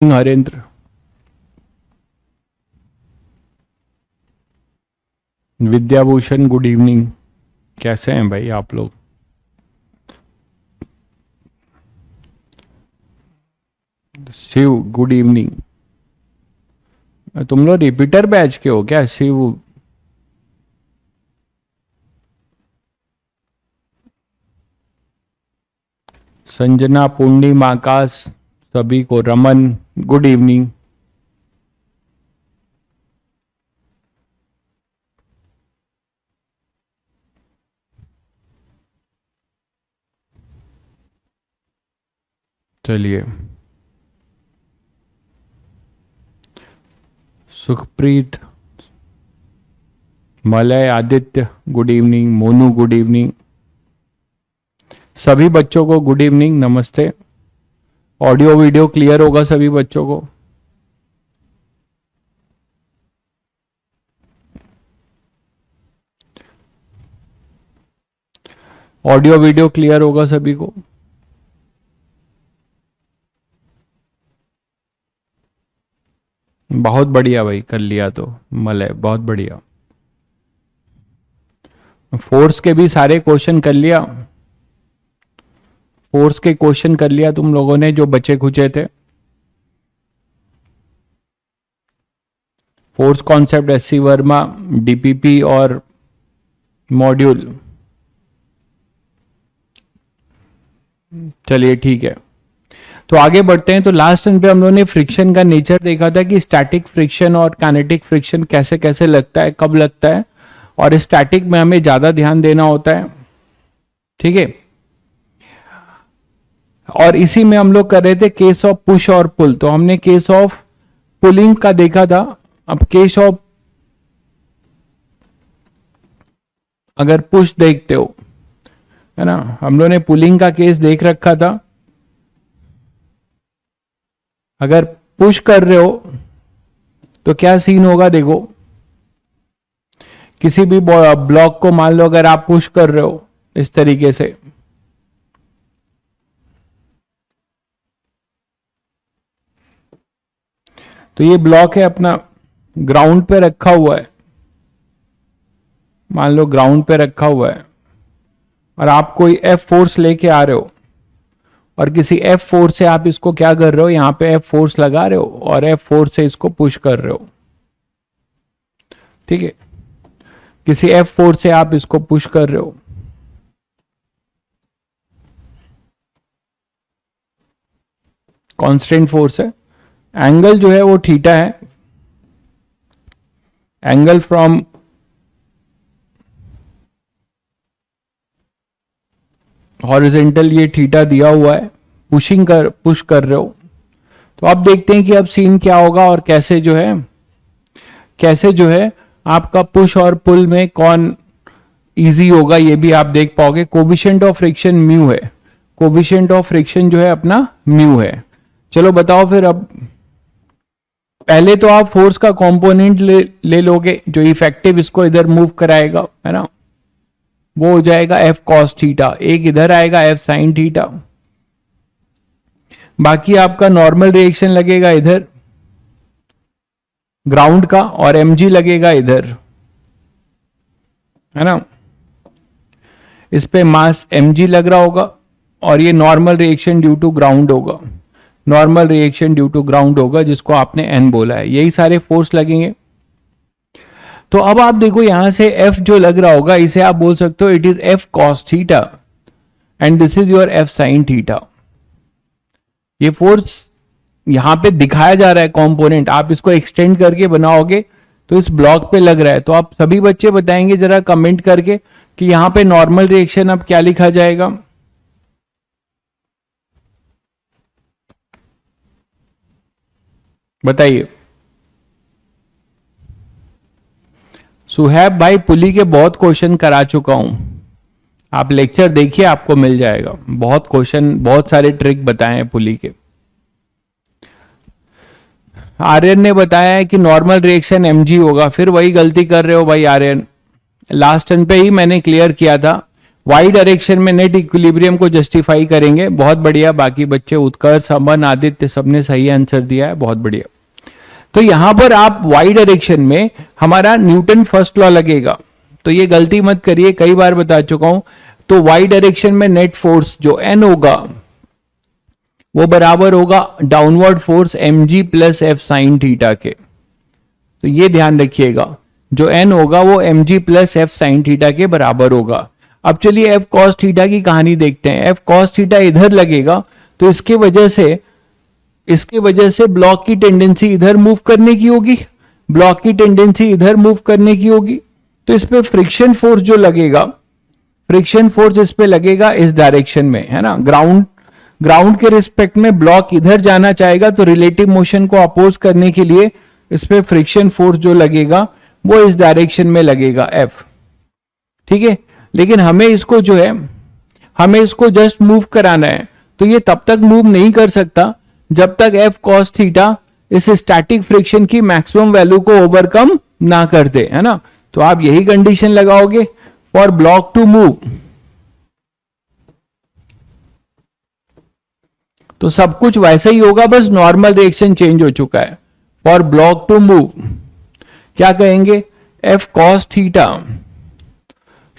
Harendra, Vidyabhushan, good evening. कैसे हैं भाई आप लोग? Shiv, good evening. तुम लोग रिपीटर बैच के हो क्या शिव? संजना, पूर्णिम, आकाश, सभी को रमन, गुड इवनिंग। चलिए, Sukhpreet, Malay, Aditya, good evening. Monu, good evening. सभी बच्चों को गुड इवनिंग, नमस्ते। ऑडियो वीडियो क्लियर होगा सभी बच्चों को? ऑडियो वीडियो क्लियर होगा सभी को? बहुत बढ़िया भाई, कर लिया तो मलय, बहुत बढ़िया। फोर्स के भी सारे क्वेश्चन कर लिया? फोर्स के क्वेश्चन कर लिया तुम लोगों ने जो बचे खुचे थे? Force concept, SC Verma, DPP और मॉड्यूल। चलिए ठीक है, तो आगे बढ़ते हैं। तो लास्ट टाइम पे हम लोगों ने फ्रिक्शन का नेचर देखा था कि स्टैटिक फ्रिक्शन और काइनेटिक फ्रिक्शन कैसे कैसे लगता है, कब लगता है, और स्टैटिक में हमें ज्यादा ध्यान देना होता है। ठीक है, और इसी में हम लोग कर रहे थे केस ऑफ पुश और पुल। तो हमने केस ऑफ पुलिंग का देखा था। अब केस ऑफ अगर पुश देखते हो, है ना, हम लोगों ने पुलिंग का केस देख रखा था। अगर पुश कर रहे हो तो क्या सीन होगा, देखो। किसी भी ब्लॉक को मान लो अगर आप पुश कर रहे हो इस तरीके से, तो ये ब्लॉक है अपना, ग्राउंड पे रखा हुआ है, मान लो ग्राउंड पे रखा हुआ है, और आप कोई एफ फोर्स लेके आ रहे हो, और किसी एफ फोर्स से आप इसको क्या कर रहे हो, यहां पे एफ फोर्स लगा रहे हो और एफ फोर्स से इसको पुश कर रहे हो। ठीक है, किसी एफ फोर्स से आप इसको पुश कर रहे हो। कांस्टेंट फोर्स है। एंगल जो है वो थीटा है। एंगल फ्रॉम हॉरिजेंटल ये थीटा दिया हुआ है, पुश कर रहे हो। तो अब देखते हैं कि अब सीन क्या होगा और कैसे जो है आपका पुश और पुल में कौन इजी होगा, ये भी आप देख पाओगे। कोविशेंट ऑफ फ्रिक्शन म्यू है, कोविशेंट ऑफ फ्रिक्शन जो है अपना म्यू है। चलो बताओ फिर। अब पहले तो आप फोर्स का कंपोनेंट ले लोगे जो इफेक्टिव इसको इधर मूव कराएगा, है ना, वो हो जाएगा एफ कॉस थीटा। एक इधर आएगा एफ साइन थीटा। बाकी आपका नॉर्मल रिएक्शन लगेगा इधर ग्राउंड का, और mg लगेगा इधर, है ना। इस पे मास mg लग रहा होगा, और ये normal reaction due to ground होगा, normal reaction due to ground होगा, जिसको आपने n बोला है। यही सारे फोर्स लगेंगे। तो अब आप देखो यहां से F जो लग रहा होगा इसे आप बोल सकते हो it is F cos theta and this is your F sin theta. ये फोर्स यहां पे दिखाया जा रहा है कंपोनेंट, आप इसको एक्सटेंड करके बनाओगे तो इस ब्लॉक पे लग रहा है। तो आप सभी बच्चे बताएंगे जरा कमेंट करके कि यहां पे नॉर्मल रिएक्शन अब क्या लिखा जाएगा। बताइए। सुहैब भाई, पुली के बहुत क्वेश्चन करा चुका हूं, आप लेक्चर देखिए आपको मिल जाएगा। बहुत क्वेश्चन, बहुत सारे ट्रिक बताए हैं पुली के। आर्यन ने बताया है कि नॉर्मल रिएक्शन mg होगा। फिर वही गलती कर रहे हो भाई आर्यन, लास्ट टर्न पे ही मैंने क्लियर किया था। वाई डायरेक्शन में नेट इक्विलिब्रियम को जस्टिफाई करेंगे। बहुत बढ़िया, बाकी बच्चे उत्कर्ष, अमन, आदित्य सबने सही आंसर दिया है, बहुत बढ़िया। तो यहां पर आप वाई डायरेक्शन में हमारा न्यूटन फर्स्ट लॉ लगेगा, तो ये गलती मत करिए, कई बार बता चुका हूं। तो वाई डायरेक्शन में नेट फोर्स जो एन होगा वो बराबर होगा downward force mg plus F sine theta के। तो ये ध्यान रखिएगा, जो एन होगा वो mg plus F sine theta के बराबर होगा। अब चलिए एफ कॉस थीटा की कहानी देखते हैं। एफ कॉस थीटा इधर लगेगा, तो इसके वजह से ब्लॉक की टेंडेंसी इधर मूव करने की होगी, ब्लॉक की टेंडेंसी इधर मूव करने की होगी। तो इस पे फ्रिक्शन फोर्स जो लगेगा, फ्रिक्शन फोर्स इस पे लगेगा इस डायरेक्शन में, है ना। ग्राउंड के रिस्पेक्ट में ब्लॉक इधर जाना चाहेगा, तो रिलेटिव मोशन को अपोज करने के लिए इस पे फ्रिक्शन फोर्स जो लगेगा वो इस डायरेक्शन में लगेगा एफ, ठीक है। लेकिन हमें इसको जो है, हमें इसको जस्ट मूव कराना है, तो ये तब तक मूव नहीं कर सकता जब तक एफ कॉस थीटा इस स्टैटिक फ्रिक्शन की मैक्सिमम वैल्यू को ओवरकम ना कर दे, है ना। तो आप यही कंडीशन लगाओगे फॉर ब्लॉक टू मूव। तो सब कुछ वैसे ही होगा, बस नॉर्मल रिएक्शन चेंज हो चुका है। फॉर ब्लॉक टू मूव क्या कहेंगे, F cos theta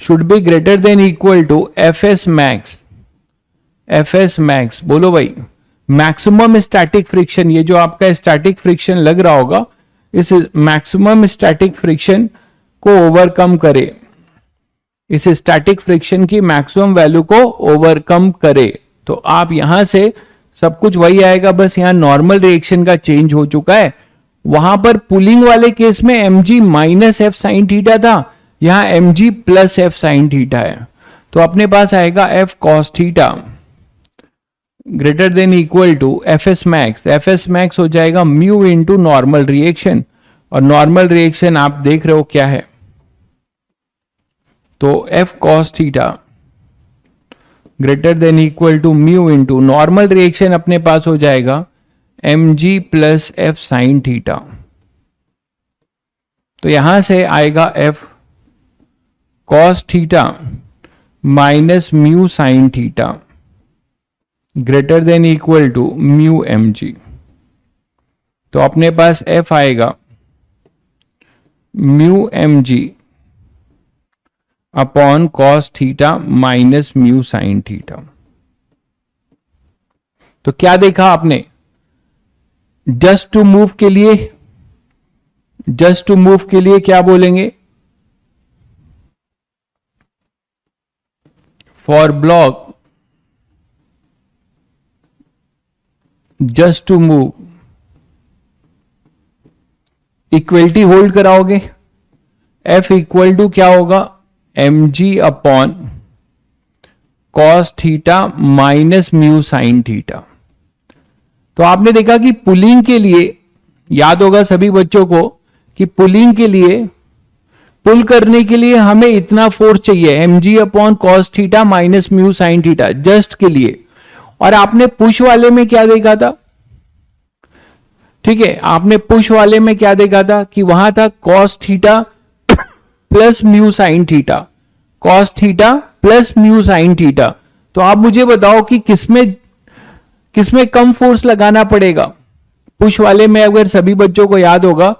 should be greater than equal to F S max. F S max बोलो भाई, मैक्सिमम स्टैटिक फ्रिक्शन, ये जो आपका स्टैटिक फ्रिक्शन लग रहा होगा, इस मैक्सिमम स्टैटिक फ्रिक्शन को ओवरकम करे, इस स्टैटिक फ्रिक्शन की मैक्सिमम वैल्यू को ओवरकम करे। तो आप यहां से सब कुछ वही आएगा, बस यहां नॉर्मल रिएक्शन का चेंज हो चुका है। वहां पर पुलिंग वाले केस में mg minus F sine theta था, यहां mg plus F sine theta है। तो अपने पास आएगा F cos theta greater than equal to F S max. F S max हो जाएगा म्यू इंटू नॉर्मल रिएक्शन, और नॉर्मल रिएक्शन आप देख रहे हो क्या है, तो F cos theta greater than equal to mu into normal reaction अपने पास हो जाएगा mg plus F sine theta. तो यहां से आएगा F cos theta minus mu sine theta greater than equal to mu mg। तो अपने पास f आएगा mu mg upon cos theta minus mu sine theta. तो क्या देखा आपने, जस्ट टू मूव के लिए, जस्ट टू मूव के लिए क्या बोलेंगे, for block just to move equality hold कराओगे, एफ इक्वल टू क्या होगा mg upon cos theta minus mu sine theta. तो आपने देखा कि पुलिंग के लिए, याद होगा सभी बच्चों को कि पुलिंग के लिए, पुल करने के लिए हमें इतना फोर्स चाहिए mg upon cos theta minus mu sine theta, just के लिए। और आपने पुश वाले में क्या देखा था, ठीक है, आपने पुश वाले में क्या देखा था कि वहां था cos theta plus mu sine theta, cos theta plus mu sine theta. तो आप मुझे बताओ कि किसमें कम फोर्स लगाना पड़ेगा। पुश वाले में, अगर सभी बच्चों को याद होगा,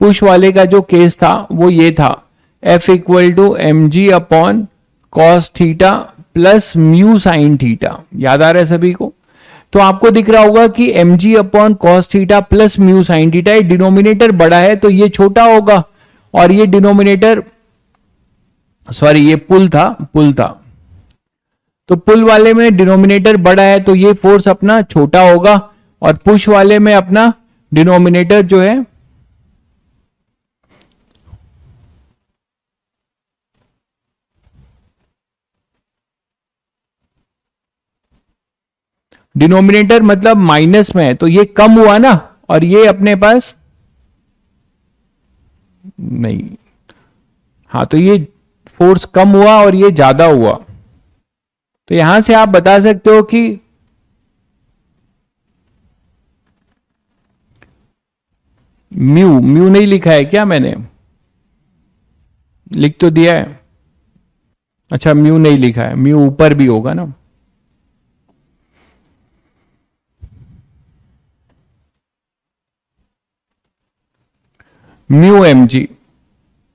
पुश वाले का जो केस था वो ये था, F equal to mg upon cos theta plus mu sine theta. याद आ रहा है सभी को। तो आपको दिख रहा होगा कि mg upon cos theta plus mu sine theta, ये डिनोमिनेटर बड़ा है तो ये छोटा होगा, और ये डिनोमिनेटर, सॉरी ये पुल था, तो पुल वाले में डिनोमिनेटर बड़ा है तो ये फोर्स अपना छोटा होगा, और पुश वाले में अपना डिनोमिनेटर जो है डिनोमिनेटर मतलब माइनस में है, तो ये कम हुआ ना, और ये अपने पास नहीं, हाँ, तो ये फोर्स कम हुआ और ये ज्यादा हुआ। तो यहां से आप बता सकते हो कि म्यू नहीं लिखा है क्या, मैंने लिख तो दिया है, अच्छा म्यू नहीं लिखा है, म्यू ऊपर भी होगा ना। म्यू एम जी,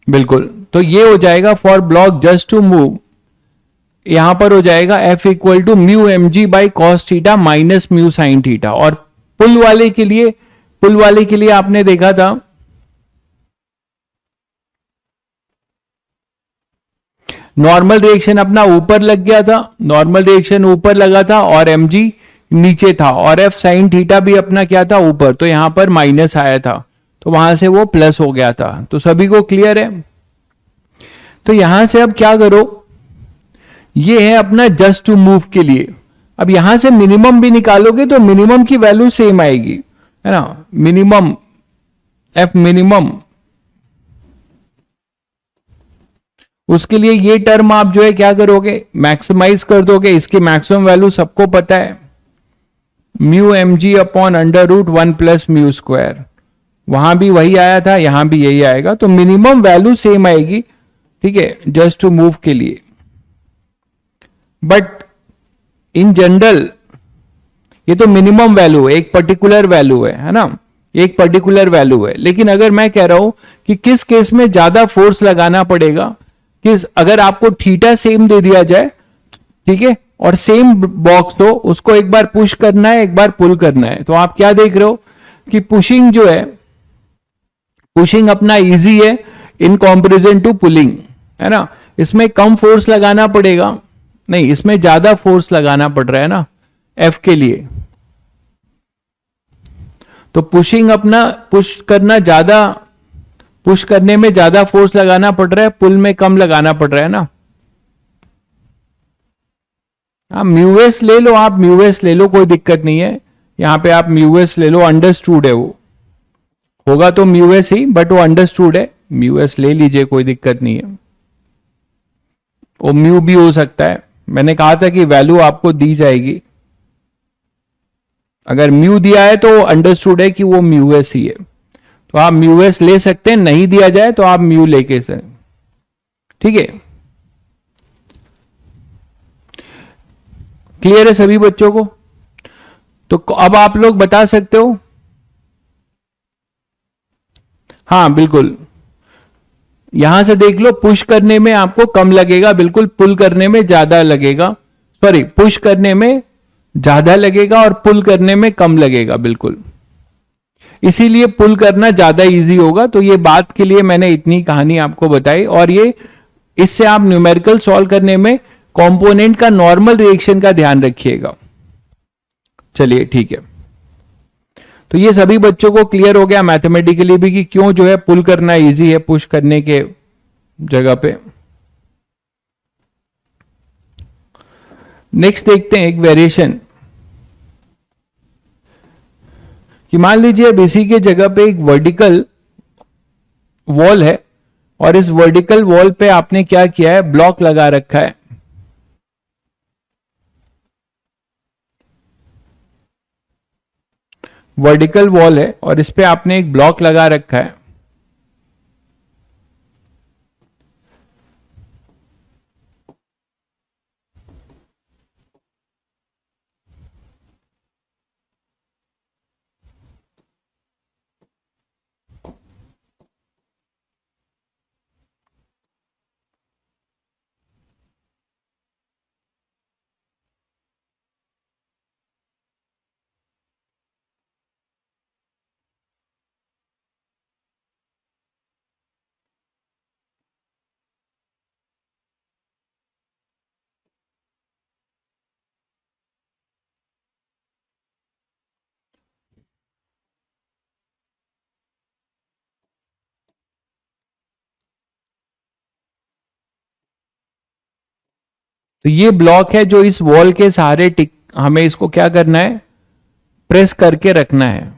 बिल्कुल। तो ये हो जाएगा for block just to move, यहां पर हो जाएगा F equal to mu m ji by cos theta minus mu sine theta. और पुल वाले के लिए आपने देखा था नॉर्मल रिएक्शन अपना ऊपर लग गया था, नॉर्मल रिएक्शन ऊपर लगा था और एम जी नीचे था, और एफ साइन थीटा भी अपना क्या था ऊपर, तो यहां पर माइनस आया था, तो वहां से वो प्लस हो गया था। तो सभी को क्लियर है। तो यहां से अब क्या करो, ये है अपना जस्ट टू मूव के लिए। अब यहां से मिनिमम भी निकालोगे तो मिनिमम की वैल्यू सेम आएगी, है ना, मिनिमम एफ मिनिमम। उसके लिए ये टर्म आप जो है क्या करोगे, मैक्सिमाइज कर दोगे, इसकी मैक्सिमम वैल्यू सबको पता है, म्यू एम जी upon under root 1 plus mu square. वहां भी वही आया था, यहां भी यही आएगा, तो मिनिमम वैल्यू सेम आएगी, ठीक है, जस्ट टू मूव के लिए। बट इन जनरल ये तो मिनिमम वैल्यू है, एक पर्टिकुलर वैल्यू है ना, एक पर्टिकुलर वैल्यू है। लेकिन अगर मैं कह रहा हूं कि किस केस में ज्यादा फोर्स लगाना पड़ेगा, किस, अगर आपको थीटा सेम दे दिया जाए, ठीक है, और सेम बॉक्स हो, उसको एक बार पुश करना है एक बार पुल करना है, तो आप क्या देख रहे हो कि पुशिंग जो है, पुशिंग अपना इजी है इन कंपैरिजन टू पुलिंग, है ना। इसमें कम फोर्स लगाना पड़ेगा, नहीं इसमें ज्यादा फोर्स लगाना पड़ रहा है ना एफ के लिए। तो पुशिंग अपना पुश करना ज्यादा, पुश करने में ज्यादा फोर्स लगाना पड़ रहा है, पुल में कम लगाना पड़ रहा है ना। हाँ म्यूएस ले लो, आप म्यूएस ले लो, कोई दिक्कत नहीं है, यहां पे आप म्यूएस ले लो, अंडरस्टूड है, वो होगा तो म्यूएस ही, बट वो अंडरस्टूड है, म्यूएस ले लीजिए, कोई दिक्कत नहीं है। वो म्यू भी हो सकता है, मैंने कहा था कि वैल्यू आपको दी जाएगी, अगर म्यू दिया है तो अंडरस्टूड है कि वो म्यूएस ही है, तो आप म्यूएस ले सकते हैं, नहीं दिया जाए तो आप म्यू लेके सर, ठीक है। क्लियर है सभी बच्चों को। तो अब आप लोग बता सकते हो, हाँ बिल्कुल, यहां से देख लो, पुश करने में आपको कम लगेगा बिल्कुल, पुल करने में ज्यादा लगेगा, सॉरी पुश करने में ज्यादा लगेगा और पुल करने में कम लगेगा बिल्कुल, इसीलिए पुल करना ज्यादा इजी होगा। तो ये बात के लिए मैंने इतनी कहानी आपको बताई, और ये इससे आप न्यूमेरिकल सॉल्व करने में कंपोनेंट का नॉर्मल रिएक्शन का ध्यान रखिएगा। चलिए ठीक है, तो ये सभी बच्चों को क्लियर हो गया मैथमेटिकली भी कि क्यों जो है पुल करना इजी है पुश करने के जगह पे। नेक्स्ट देखते हैं एक वेरिएशन, कि मान लीजिए अब इसी के जगह पे एक वर्टिकल वॉल है, और इस वर्टिकल वॉल पे आपने क्या किया है, ब्लॉक लगा रखा है, वर्टिकल वॉल है और इस पे आपने एक ब्लॉक लगा रखा है। तो ये ब्लॉक है जो इस वॉल के सहारे टिक, हमें इसको क्या करना है, प्रेस करके रखना है।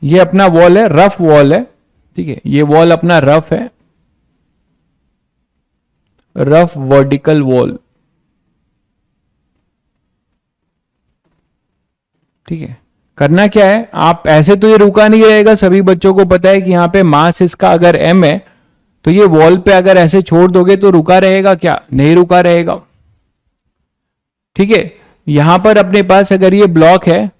ये अपना वॉल है, रफ वॉल है, ठीक है, ये वॉल अपना रफ है, रफ वर्टिकल वॉल। ठीक है, करना क्या है, आप ऐसे तो ये रुका नहीं रहेगा, सभी बच्चों को पता है कि यहाँ पे मास इसका अगर m है तो ये वॉल पे अगर ऐसे छोड़ दोगे तो रुका रहेगा क्या, नहीं रुका रहेगा। ठीक है, यहां पर अपने पास अगर ये ब्लॉक है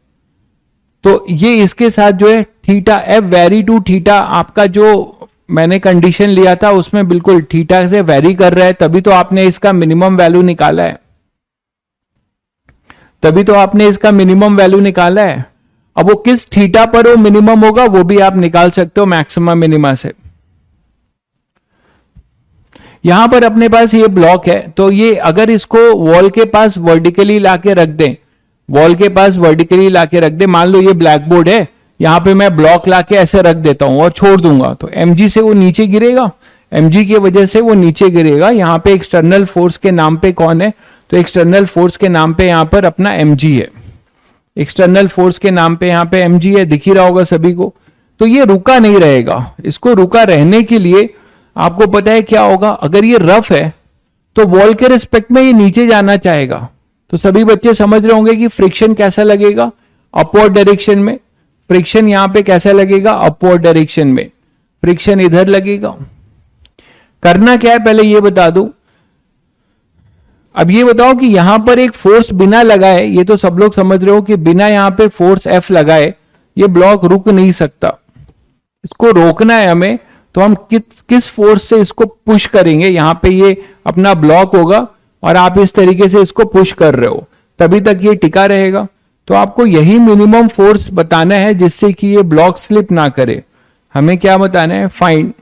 तो ये इसके साथ जो है theta F very to theta, आपका जो मैंने कंडीशन लिया था उसमें बिल्कुल थीटा से वेरी कर रहा है, तभी तो आपने इसका मिनिमम वैल्यू निकाला है, तभी तो आपने इसका मिनिमम वैल्यू निकाला है। अब वो किस थीटा पर वो मिनिमम होगा वो भी आप निकाल सकते हो मैक्सिमम मिनिमा से। यहां पर अपने पास ये ब्लॉक है तो ये अगर इसको वॉल के पास वर्टिकली लाके रख दें, वॉल के पास वर्टिकली लाके रख दे, मान लो ये ब्लैक बोर्ड है, यहां पे मैं ब्लॉक लाके ऐसे रख देता हूं और छोड़ दूंगा तो mg से वो नीचे गिरेगा, mg की वजह से वो नीचे गिरेगा। यहां पे एक्सटर्नल फोर्स के नाम पे कौन है, तो एक्सटर्नल फोर्स के नाम पे यहां पर अपना mg है, एक्सटर्नल फोर्स के नाम पे यहां पे mg है, दिख ही रहा होगा सभी को। तो ये रुका नहीं रहेगा, इसको रुका रहने के लिए आपको पता है क्या होगा, अगर ये रफ है तो वॉल के रिस्पेक्ट में ये नीचे जाना चाहेगा, तो सभी बच्चे समझ रहे होंगे कि फ्रिक्शन कैसा लगेगा, अपवर्ड डायरेक्शन में। फ्रिक्शन यहां पे कैसा लगेगा, अपवर्ड डायरेक्शन में, फ्रिक्शन इधर लगेगा। करना क्या है पहले ये बता दूं, अब ये बताओ कि यहां पर एक फोर्स बिना लगाए, ये तो सब लोग समझ रहे हो कि बिना यहां पे फोर्स F लगाए ये ब्लॉक रुक नहीं सकता, इसको रोकना है हमें, तो हम किस फोर्स से इसको पुश करेंगे। यहां पे ये अपना ब्लॉक होगा और आप इस तरीके से इसको पुश कर रहे हो, तभी तक ये टिका रहेगा। तो आपको यही मिनिमम फोर्स बताना है जिससे कि ये ब्लॉक स्लिप ना करे। हमें क्या बताना है, फाइंड,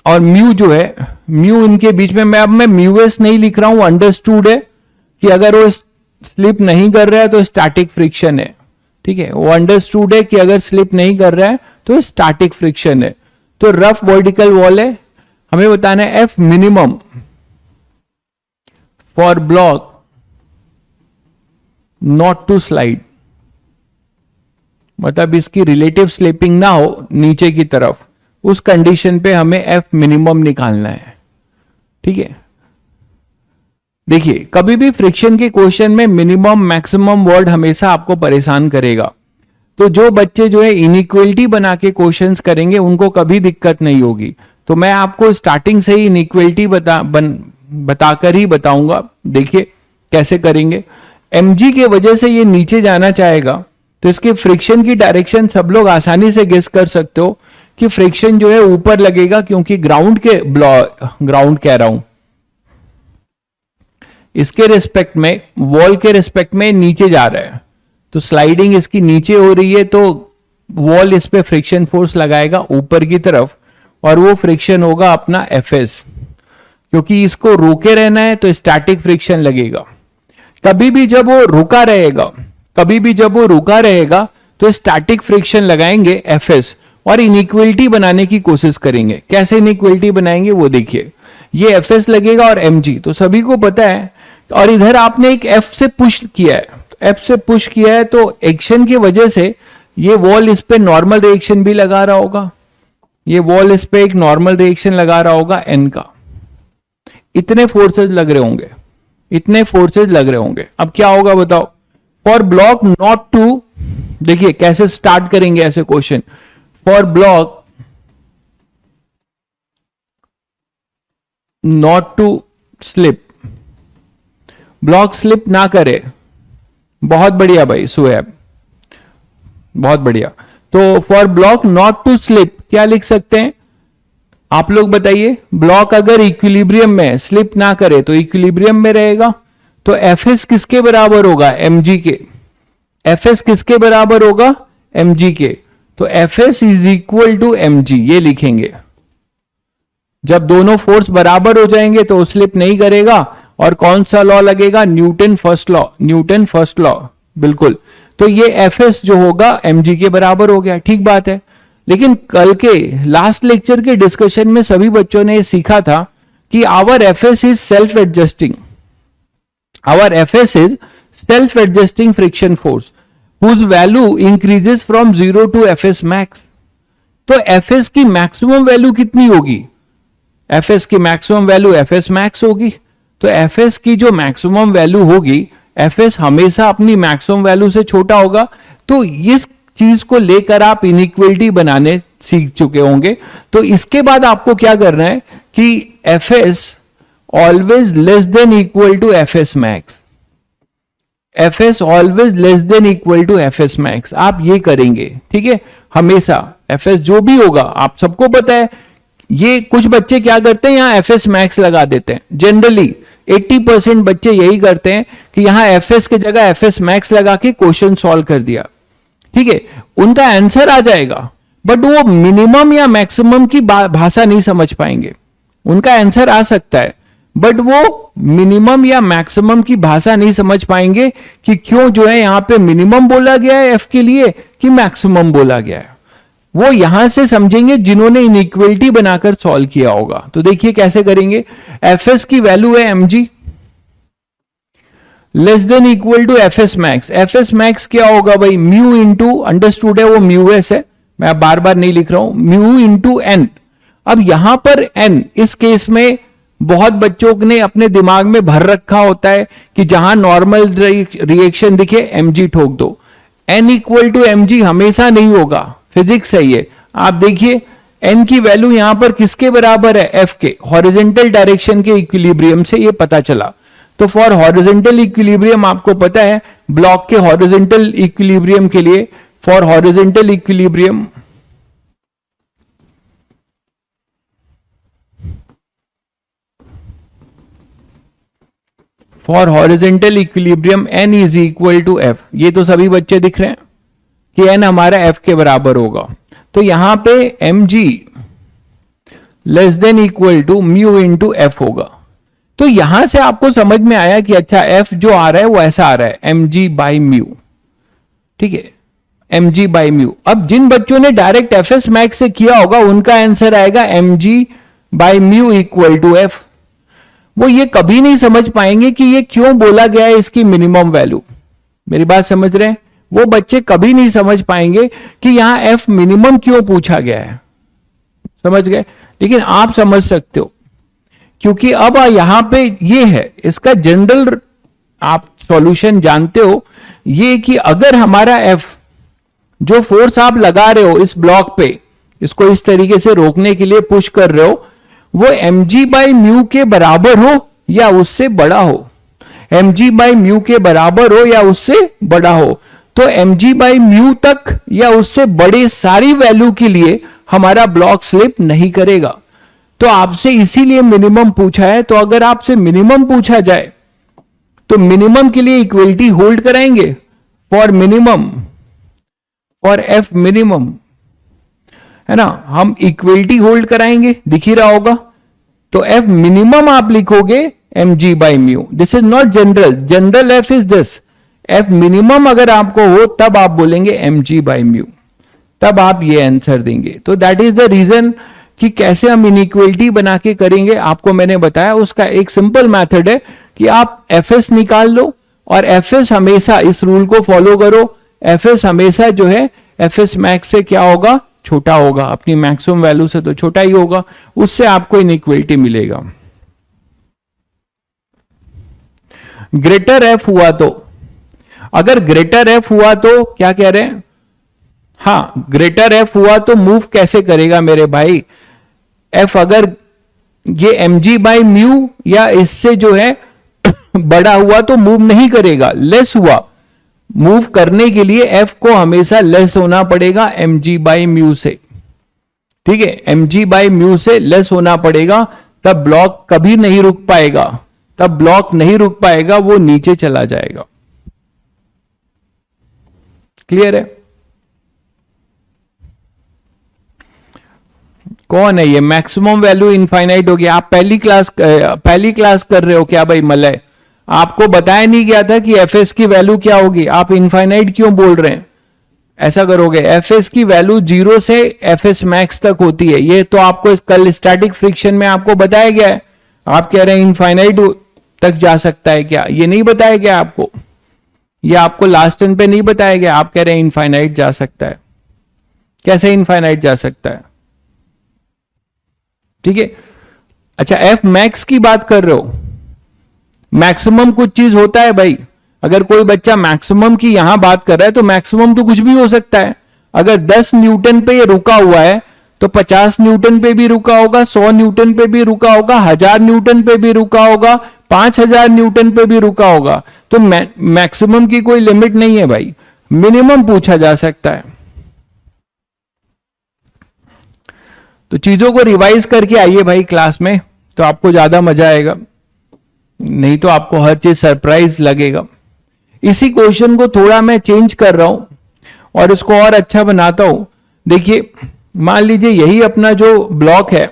और म्यू जो है, म्यू इनके बीच में, मैं म्यू एस नहीं लिख रहा हूं, अंडरस्टूड है कि अगर वो स्लिप नहीं कर रहा है तो स्टैटिक फ्रिक्शन है। ठीक है, वो अंडरस्टूड है कि अगर स्लिप नहीं कर रहा है तो स्टैटिक फ्रिक्शन है। तो रफ वर्टिकल वॉल है, हमें बताना है F minimum for block not to slide, मतलब इसकी रिलेटिव स्लिपिंग ना हो नीचे की तरफ, उस कंडीशन पे हमें एफ मिनिमम निकालना है। ठीक है, देखिए कभी भी फ्रिक्शन के क्वेश्चन में मिनिमम मैक्सिमम वर्ड हमेशा आपको परेशान करेगा, तो जो बच्चे जो है इनइक्वलिटी बना के क्वेश्चंस करेंगे उनको कभी दिक्कत नहीं होगी। तो मैं आपको स्टार्टिंग से ही इनइक्वलिटी बताकर ही बताऊंगा, देखिए कैसे करेंगे। mg के वजह से ये नीचे जाना चाहेगा तो इसके फ्रिक्शन की डायरेक्शन सब लोग आसानी से गेस कर सकते हो कि फ्रिक्शन जो है ऊपर लगेगा, क्योंकि ग्राउंड कह रहा हूं, इसके रिस्पेक्ट में, वॉल के रिस्पेक्ट में नीचे जा रहा है, तो स्लाइडिंग इसकी नीचे हो रही है तो वॉल इस पे फ्रिक्शन फोर्स लगाएगा ऊपर की तरफ, और वो फ्रिक्शन होगा अपना Fs, क्योंकि इसको रोके रहना है तो स्टैटिक फ्रिक्शन लगेगा। कभी भी जब वो रुका रहेगा तो स्टैटिक फ्रिक्शन लगाएंगे Fs, और इनइक्वलिटी बनाने की कोशिश करेंगे। कैसे इनइक्वलिटी बनाएंगे वो देखिए, ये Fs लगेगा और mg तो सभी को पता है, और इधर आपने एक F से पुश किया है, F से पुश किया है तो एक्शन की वजह से ये वॉल इस पे नॉर्मल रिएक्शन भी लगा रहा होगा, ये वॉल इस पे एक नॉर्मल रिएक्शन लगा रहा होगा N का। इतने फोर्सेज लग रहे होंगे, अब क्या होगा बताओ, फॉर ब्लॉक नॉट टू, देखिए कैसे स्टार्ट करेंगे ऐसे question, for block not to slip, block slip ना करे, बहुत बढ़िया भाई सुहेब, बहुत बढ़िया। तो for block not to slip क्या लिख सकते हैं आप लोग बताइए, ब्लॉक अगर इक्विलिब्रियम में स्लिप ना करे तो इक्विलिब्रियम में रहेगा, तो Fs किसके बराबर होगा, mg के, Fs किसके बराबर होगा, mg के, तो Fs is equal to mg, ये लिखेंगे। जब दोनों फोर्स बराबर हो जाएंगे तो स्लिप नहीं करेगा, और कौन सा लॉ लगेगा, न्यूटन फर्स्ट लॉ, बिल्कुल। तो ये Fs जो होगा mg के बराबर हो गया, ठीक बात है। लेकिन कल के लास्ट लेक्चर के डिस्कशन में सभी बच्चों ने सीखा था कि our Fs is self adjusting friction force whose value increases from 0 to Fs max। तो Fs की मैक्सिमम वैल्यू कितनी होगी, Fs की मैक्सिमम वैल्यू Fs max होगी, तो Fs की जो मैक्सिमम वैल्यू होगी एफएस हमेशा अपनी मैक्सिमम वैल्यू से छोटा होगा। तो इस चीज को लेकर आप इनइक्वलिटी बनाने सीख चुके होंगे। तो इसके बाद आपको क्या करना है कि F S always less than equal to F S max, F S always less than equal to F S max, आप ये करेंगे। ठीक है, हमेशा एफएस जो भी होगा, आप सबको पता है। ये कुछ बच्चे क्या करते हैं, यहां एफएस मैक्स लगा देते हैं। जनरली 80% बच्चे यही करते हैं कि यहां एफएस की जगह एफएस मैक्स लगा के क्वेश्चन सॉल्व कर दिया। ठीक है, उनका आंसर आ जाएगा, बट वो मिनिमम या मैक्सिमम की भाषा नहीं समझ पाएंगे। उनका आंसर आ सकता है, बट वो मिनिमम या मैक्सिमम की भाषा नहीं समझ पाएंगे कि क्यों जो है यहां पे मिनिमम बोला गया है एफ के लिए कि मैक्सिमम बोला गया है। वो यहां से समझेंगे जिन्होंने इनइक्वलिटी बनाकर सॉल्व किया होगा। तो देखिए कैसे करेंगे। एफएस की वैल्यू है mg less than equal to F S max. F S max क्या होगा भाई, म्यू इंटू, अंडरस्टूड है वो म्यू एस है, मैं बार बार नहीं लिख रहा हूं, म्यू इंटू एन। अब यहां पर एन इस केस में बहुत बच्चों ने अपने दिमाग में भर रखा होता है कि जहां नॉर्मल रिएक्शन दिखे mg ठोक दो। n इक्वल टू mg हमेशा नहीं होगा, फिजिक्स है ये। आप देखिए n की वैल्यू यहां पर किसके बराबर है, f के, हॉरिजॉन्टल डायरेक्शन के इक्विलिब्रियम से ये पता चला। तो फॉर हॉरिजॉन्टल इक्विलिब्रियम आपको पता है, ब्लॉक के हॉरिजॉन्टल इक्विलिब्रियम के लिए, for horizontal equilibrium for horizontal equilibrium n is equal to f। ये तो सभी बच्चे दिख रहे हैं कि n हमारा f के बराबर होगा। तो यहां पे mg less than equal to mu into F होगा। तो यहां से आपको समझ में आया कि अच्छा f जो आ रहा है वो ऐसा आ रहा है mg बाई म्यू। ठीक है, mg बाई म्यू। अब जिन बच्चों ने डायरेक्ट एफएस मैक्स से किया होगा उनका आंसर आएगा mg by mu equal to F. वो ये कभी नहीं समझ पाएंगे कि ये क्यों बोला गया है इसकी मिनिमम वैल्यू। मेरी बात समझ रहे हैं, वो बच्चे कभी नहीं समझ पाएंगे कि यहां एफ मिनिमम क्यों पूछा गया है। समझ गए, लेकिन आप समझ सकते हो क्योंकि अब यहां पे ये है, इसका जनरल आप सॉल्यूशन जानते हो ये कि अगर हमारा एफ जो फोर्स आप लगा रहे हो इस ब्लॉक पे, इसको इस तरीके से रोकने के लिए पुश कर रहे हो, वो mg बाई म्यू के बराबर हो या उससे बड़ा हो, mg बाई म्यू के बराबर हो या उससे बड़ा हो। तो mg बाई म्यू तक या उससे बड़े सारी वैल्यू के लिए हमारा ब्लॉक स्लिप नहीं करेगा। तो आपसे इसीलिए मिनिमम पूछा है। तो अगर आपसे मिनिमम पूछा जाए तो मिनिमम के लिए इक्वलिटी होल्ड कराएंगे for minimum, for F minimum, है ना, हम इक्वलिटी होल्ड कराएंगे, दिख ही रहा होगा। तो एफ मिनिमम आप लिखोगे mg by mu. This is not general, general F is this. F minimum अगर आपको हो तब आप बोलेंगे mg बाई म्यू, तब आप ये आंसर देंगे। तो दैट इज द रीजन कि कैसे हम इनइक्वलिटी बना के करेंगे, आपको मैंने बताया। उसका एक सिंपल मेथड है कि आप एफएस निकाल लो और एफएस हमेशा, इस रूल को फॉलो करो, एफएस हमेशा जो है एफएस मैक्स से क्या होगा, छोटा होगा। अपनी मैक्सिमम वैल्यू से तो छोटा ही होगा, उससे आपको इनइक्वलिटी मिलेगा। ग्रेटर एफ हुआ तो, अगर ग्रेटर एफ हुआ तो क्या कह रहे हैं, हाँ ग्रेटर एफ हुआ तो मूव कैसे करेगा मेरे भाई। एफ अगर ये mg बाई म्यू या इससे जो है बड़ा हुआ तो मूव नहीं करेगा। लेस हुआ, मूव करने के लिए f को हमेशा लेस होना पड़ेगा mg बाई म्यू से। ठीक है, mg बाई म्यू से लेस होना पड़ेगा, तब ब्लॉक कभी नहीं रुक पाएगा, तब ब्लॉक नहीं रुक पाएगा, वो नीचे चला जाएगा। क्लियर है। कौन है ये, मैक्सिमम वैल्यू इनफाइनाइट हो गया। आप पहली क्लास कर रहे हो क्या भाई मलय, आपको बताया नहीं गया था कि एफएस की वैल्यू क्या होगी, आप इनफाइनाइट क्यों बोल रहे हैं। ऐसा करोगे, एफएस की वैल्यू 0 से एफएस मैक्स तक होती है। ये तो आपको कल स्टैटिक फ्रिक्शन में आपको बताया गया है। आप कह रहे हैं इनफाइनाइट तक जा सकता है क्या, ये नहीं बताया गया आपको, ये आपको लास्ट टर्न पे नहीं बताया गया। आप कह रहे हैं इनफाइनाइट जा सकता है, कैसे इनफाइनाइट जा सकता है। ठीक है, अच्छा एफ मैक्स की बात कर रहे हो, मैक्सिमम कुछ चीज होता है भाई, अगर कोई बच्चा मैक्सिमम की यहां बात कर रहा है तो मैक्सिमम तो कुछ भी हो सकता है। अगर 10 न्यूटन पे ये रुका हुआ है तो 50 न्यूटन पे भी रुका होगा, 100 न्यूटन पे भी रुका होगा, 1000 न्यूटन पे भी रुका होगा, 5000 न्यूटन पे भी रुका होगा। तो मैक्सिमम की कोई लिमिट नहीं है भाई, मिनिमम पूछा जा सकता है। तो चीजों को रिवाइज करके आइए भाई क्लास में, तो आपको ज्यादा मजा आएगा, नहीं तो आपको हर चीज सरप्राइज लगेगा। इसी क्वेश्चन को थोड़ा मैं चेंज कर रहा हूं और इसको और अच्छा बनाता हूं। देखिए, मान लीजिए यही अपना जो ब्लॉक है,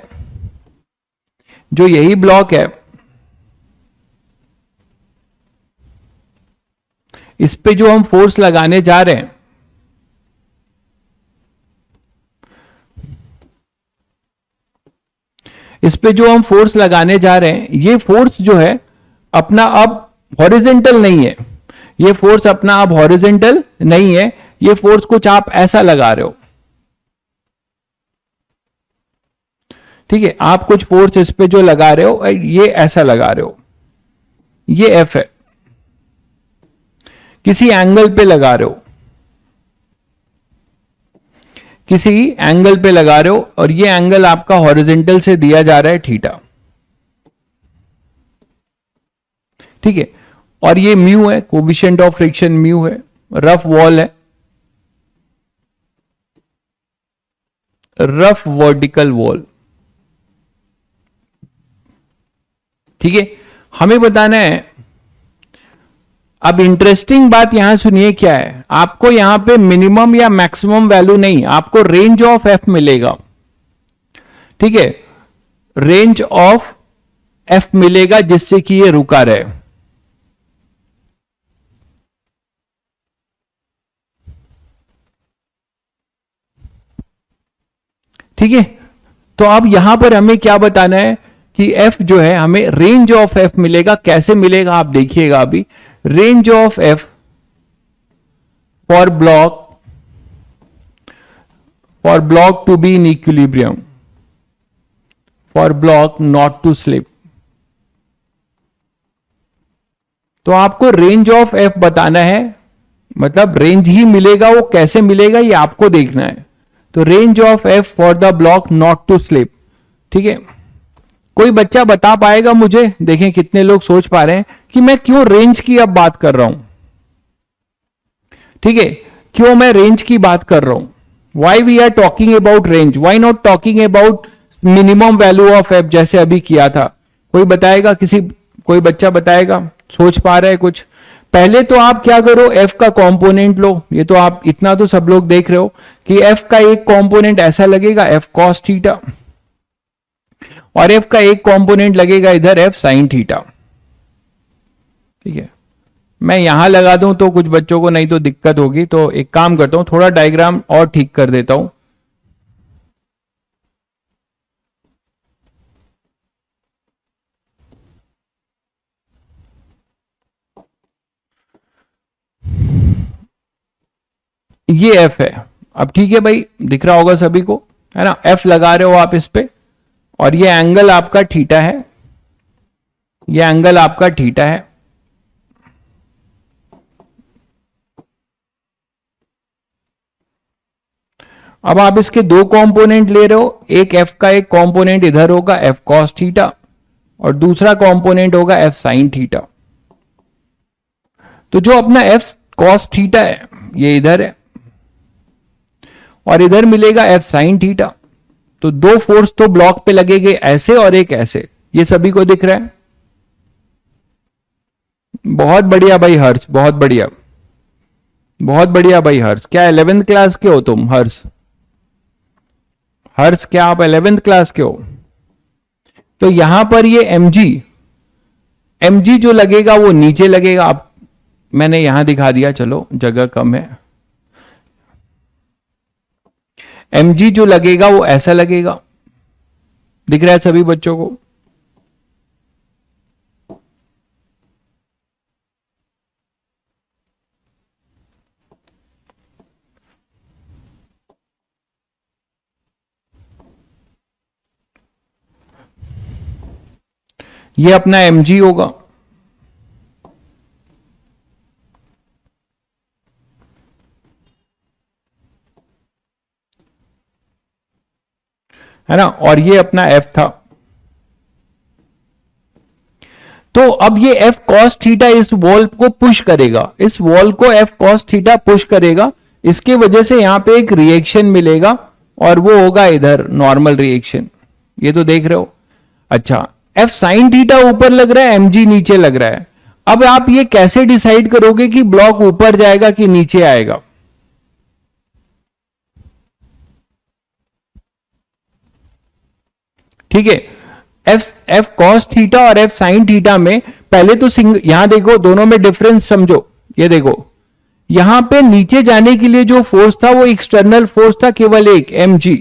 जो यही ब्लॉक है, इस पे जो हम फोर्स लगाने जा रहे हैं, इस पे जो हम फोर्स लगाने जा रहे हैं, ये फोर्स जो है अपना अब हॉरिजेंटल नहीं है। ये फोर्स अपना अब हॉरिजेंटल नहीं है, ये फोर्स कुछ आप ऐसा लगा रहे हो। ठीक है, आप कुछ फोर्स इस पे जो लगा रहे हो, ये ऐसा लगा रहे हो, ये एफ है, किसी एंगल पे लगा रहे हो, किसी एंगल पे लगा रहे हो, और ये एंगल आपका हॉरिजेंटल से दिया जा रहा है थीटा। ठीक है, और ये म्यू है, कोफिशिएंट ऑफ फ्रिक्शन म्यू है, रफ वॉल है, रफ वर्टिकल वॉल। ठीक है, हमें बताना है। अब इंटरेस्टिंग बात यहां सुनिए क्या है, आपको यहां पे मिनिमम या मैक्सिमम वैल्यू नहीं, आपको रेंज ऑफ एफ मिलेगा। ठीक है, रेंज ऑफ एफ मिलेगा जिससे कि ये रुका रहे। ठीक है, तो अब यहां पर हमें क्या बताना है कि एफ जो है, हमें रेंज ऑफ एफ मिलेगा। कैसे मिलेगा आप देखिएगा अभी। Range of F for block to be in equilibrium, for block not to slip. तो आपको रेंज ऑफ एफ बताना है, मतलब रेंज ही मिलेगा, वो कैसे मिलेगा ये आपको देखना है। तो range of F for the block not to slip. ठीक है, कोई बच्चा बता पाएगा मुझे, देखें कितने लोग सोच पा रहे हैं कि मैं क्यों रेंज की अब बात कर रहा हूं। ठीक है, क्यों मैं रेंज की बात कर रहा हूं, why we are talking about range, why not talking about minimum value of F जैसे अभी किया था। कोई बताएगा, कोई बच्चा बताएगा, सोच पा रहा है कुछ। पहले तो आप क्या करो, एफ का कंपोनेंट लो। ये तो आप इतना तो सब लोग देख रहे हो कि एफ का एक कंपोनेंट ऐसा लगेगा, एफ कॉस थीटा, और एफ का एक कंपोनेंट लगेगा इधर, एफ साइन थीटा। ठीक है, मैं यहां लगा दूं तो कुछ बच्चों को नहीं तो दिक्कत होगी, तो एक काम करता हूं, थोड़ा डायग्राम और ठीक कर देता हूं। ये एफ है। अब ठीक है भाई, दिख रहा होगा सभी को, है ना। एफ लगा रहे हो आप इस पे, और ये एंगल आपका थीटा है, ये एंगल आपका थीटा है। अब आप इसके दो कंपोनेंट ले रहे हो, एक एफ का एक कंपोनेंट इधर होगा, एफ कॉस थीटा, और दूसरा कंपोनेंट होगा एफ साइन थीटा। तो जो अपना एफ कॉस थीटा है ये इधर है, और इधर मिलेगा एफ साइन थीटा। तो दो फोर्स तो ब्लॉक पे लगेंगे, ऐसे और एक ऐसे। ये सभी को दिख रहा है? बहुत बढ़िया भाई हर्ष, बहुत बढ़िया, बहुत बढ़िया भाई हर्ष। क्या 11th क्लास के हो तुम हर्ष? हर्ष क्या आप 11th क्लास के हो? तो यहां पर ये एमजी जो लगेगा वो नीचे लगेगा। अब मैंने यहां दिखा दिया, चलो जगह कम है। एमजी जो लगेगा वो ऐसा लगेगा, दिख रहा है सभी बच्चों को? ये अपना mg होगा, है ना, और ये अपना एफ था। तो अब ये एफ कॉस थीटा इस वॉल को पुश करेगा, इस वॉल को एफ कॉस थीटा पुश करेगा, इसके वजह से यहां पे एक रिएक्शन मिलेगा और वो होगा इधर नॉर्मल रिएक्शन, ये तो देख रहे हो। अच्छा, एफ साइन थीटा ऊपर लग रहा है, एमजी नीचे लग रहा है। अब आप ये कैसे डिसाइड करोगे कि ब्लॉक ऊपर जाएगा कि नीचे आएगा? ठीक है, एफ कॉस थीटा और एफ साइन थीटा में पहले तो यहां देखो, दोनों में डिफरेंस समझो। ये देखो, यहां पे नीचे जाने के लिए जो फोर्स था वो एक्सटर्नल फोर्स था, केवल एक mg।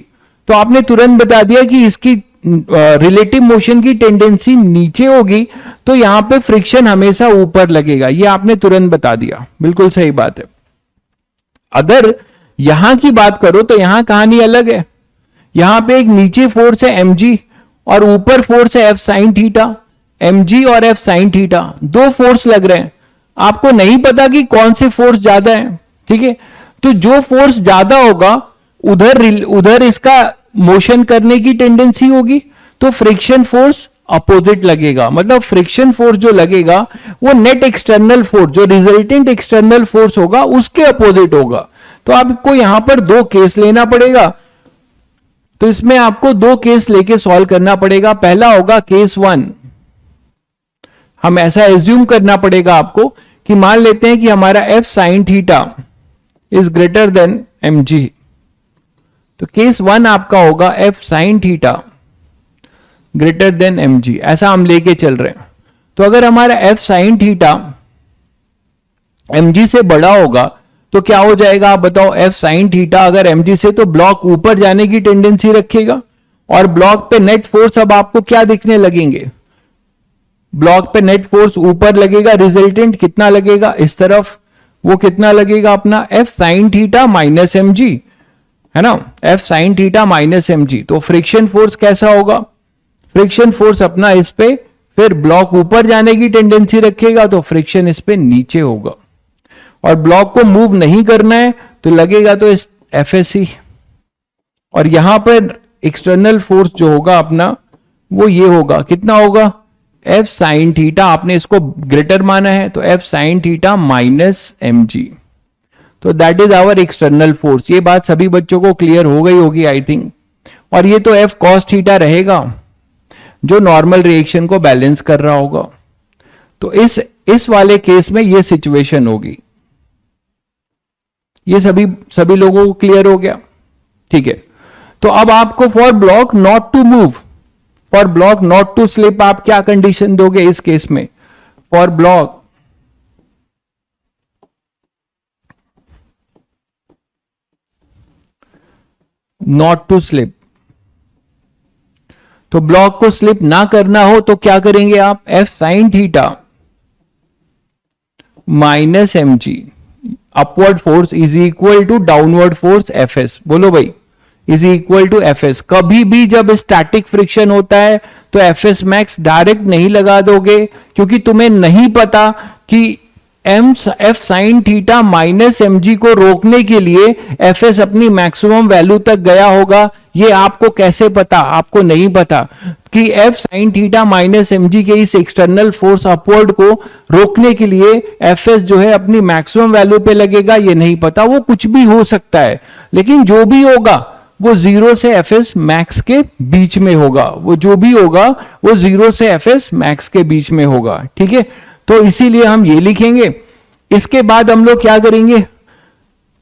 तो आपने तुरंत बता दिया कि इसकी रिलेटिव मोशन की टेंडेंसी नीचे होगी, तो यहां पे फ्रिक्शन हमेशा ऊपर लगेगा, ये आपने तुरंत बता दिया, बिल्कुल सही बात है। अगर यहां की बात करो तो यहां कहानी अलग है। यहां पे एक नीचे फोर्स है mg और ऊपर फोर्स है एफ साइन थीटा। mg और एफ साइन थीटा दो फोर्स लग रहे हैं, आपको नहीं पता कि कौन से फोर्स ज्यादा है। ठीक है, तो जो फोर्स ज्यादा होगा उधर इसका मोशन करने की टेंडेंसी होगी, तो फ्रिक्शन फोर्स अपोजिट लगेगा। मतलब फ्रिक्शन फोर्स जो लगेगा वो नेट एक्सटर्नल फोर्स, जो रिजल्टेंट एक्सटर्नल फोर्स होगा उसके अपोजिट होगा। तो आपको यहां पर दो केस लेना पड़ेगा, तो इसमें आपको दो केस लेके सॉल्व करना पड़ेगा। पहला होगा केस 1, हम ऐसा एज्यूम करना पड़ेगा आपको कि मान लेते हैं कि हमारा F sine theta is greater then mg। तो केस 1 आपका होगा F sine theta greater then mg, ऐसा हम लेके चल रहे हैं। तो अगर हमारा एफ साइन थीटा mg से बड़ा होगा तो क्या हो जाएगा आप बताओ? एफ साइन थीटा अगर mg से, तो ब्लॉक ऊपर जाने की टेंडेंसी रखेगा और ब्लॉक पे नेट फोर्स अब आपको क्या दिखने लगेंगे? ब्लॉक पे नेट फोर्स ऊपर लगेगा, रिजल्टेंट कितना लगेगा इस तरफ, वो कितना लगेगा अपना F sine theta minus mg, है ना, F sine theta minus mg। तो फ्रिक्शन फोर्स कैसा होगा? फ्रिक्शन फोर्स अपना इस पे, फिर ब्लॉक ऊपर जाने की टेंडेंसी रखेगा तो फ्रिक्शन इस पे नीचे होगा, और ब्लॉक को मूव नहीं करना है तो लगेगा तो इस एफएससी, और यहां पर एक्सटर्नल फोर्स जो होगा अपना वो ये होगा, कितना होगा? एफ साइन थीटा, आपने इसको ग्रेटर माना है तो F sine theta minus mg। तो that is our external force. ये बात सभी बच्चों को क्लियर हो गई होगी आई थिंक। और ये तो एफ कॉस थीटा रहेगा जो नॉर्मल रिएक्शन को बैलेंस कर रहा होगा। तो इस वाले केस में ये सिचुएशन होगी। ये सभी लोगों को क्लियर हो गया? ठीक है, तो अब आपको for block not to move, for block not to slip आप क्या कंडीशन दोगे इस केस में? For block not to slip, तो ब्लॉक को स्लिप ना करना हो तो क्या करेंगे आप? F sine theta minus mg upward force is equal to downward force fs। बोलो भाई, इज इक्वल टू fs। कभी भी जब स्टैटिक फ्रिक्शन होता है तो fs मैक्स डायरेक्ट नहीं लगा दोगे, क्योंकि तुम्हें नहीं पता कि F sine theta minus mg को रोकने के लिए fs अपनी मैक्सिमम वैल्यू तक गया होगा। ये आपको कैसे पता? आपको नहीं पता कि F sine theta minus mg के इस एक्सटर्नल फोर्स अपवर्ड को रोकने के लिए fs जो है अपनी मैक्सिमम वैल्यू पे लगेगा, ये नहीं पता। वो कुछ भी हो सकता है, लेकिन जो भी होगा वो 0 से fs मैक्स के बीच में होगा। वो जो भी होगा वो 0 से fs मैक्स के बीच में होगा। ठीक है, तो इसीलिए हम ये लिखेंगे। इसके बाद हम लोग क्या करेंगे?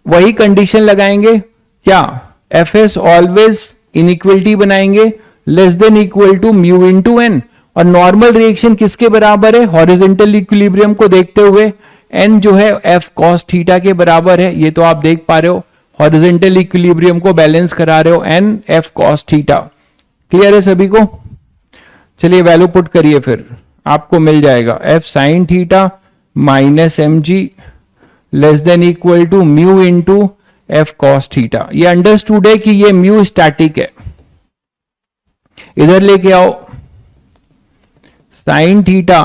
वही कंडीशन लगाएंगे, क्या? fs ऑलवेज इनइक्वलिटी बनाएंगे, less than equal to mu into n। और नॉर्मल रिएक्शन किसके बराबर है? हॉरिजॉन्टल इक्विलिब्रियम को देखते हुए n जो है f cos थीटा के बराबर है। ये तो आप देख पा रहे हो, हॉरिजॉन्टल इक्विलिब्रियम को बैलेंस करा रहे हो, n f cos theta. Clear है सभी को? चलिए वैल्यू पुट करिए, फिर आपको मिल जाएगा F sine theta minus mg less than equal to mu into F cos theta. ये अंडरस्टूड है कि ये म्यू स्टैटिक है। इधर लेके आओ, sine theta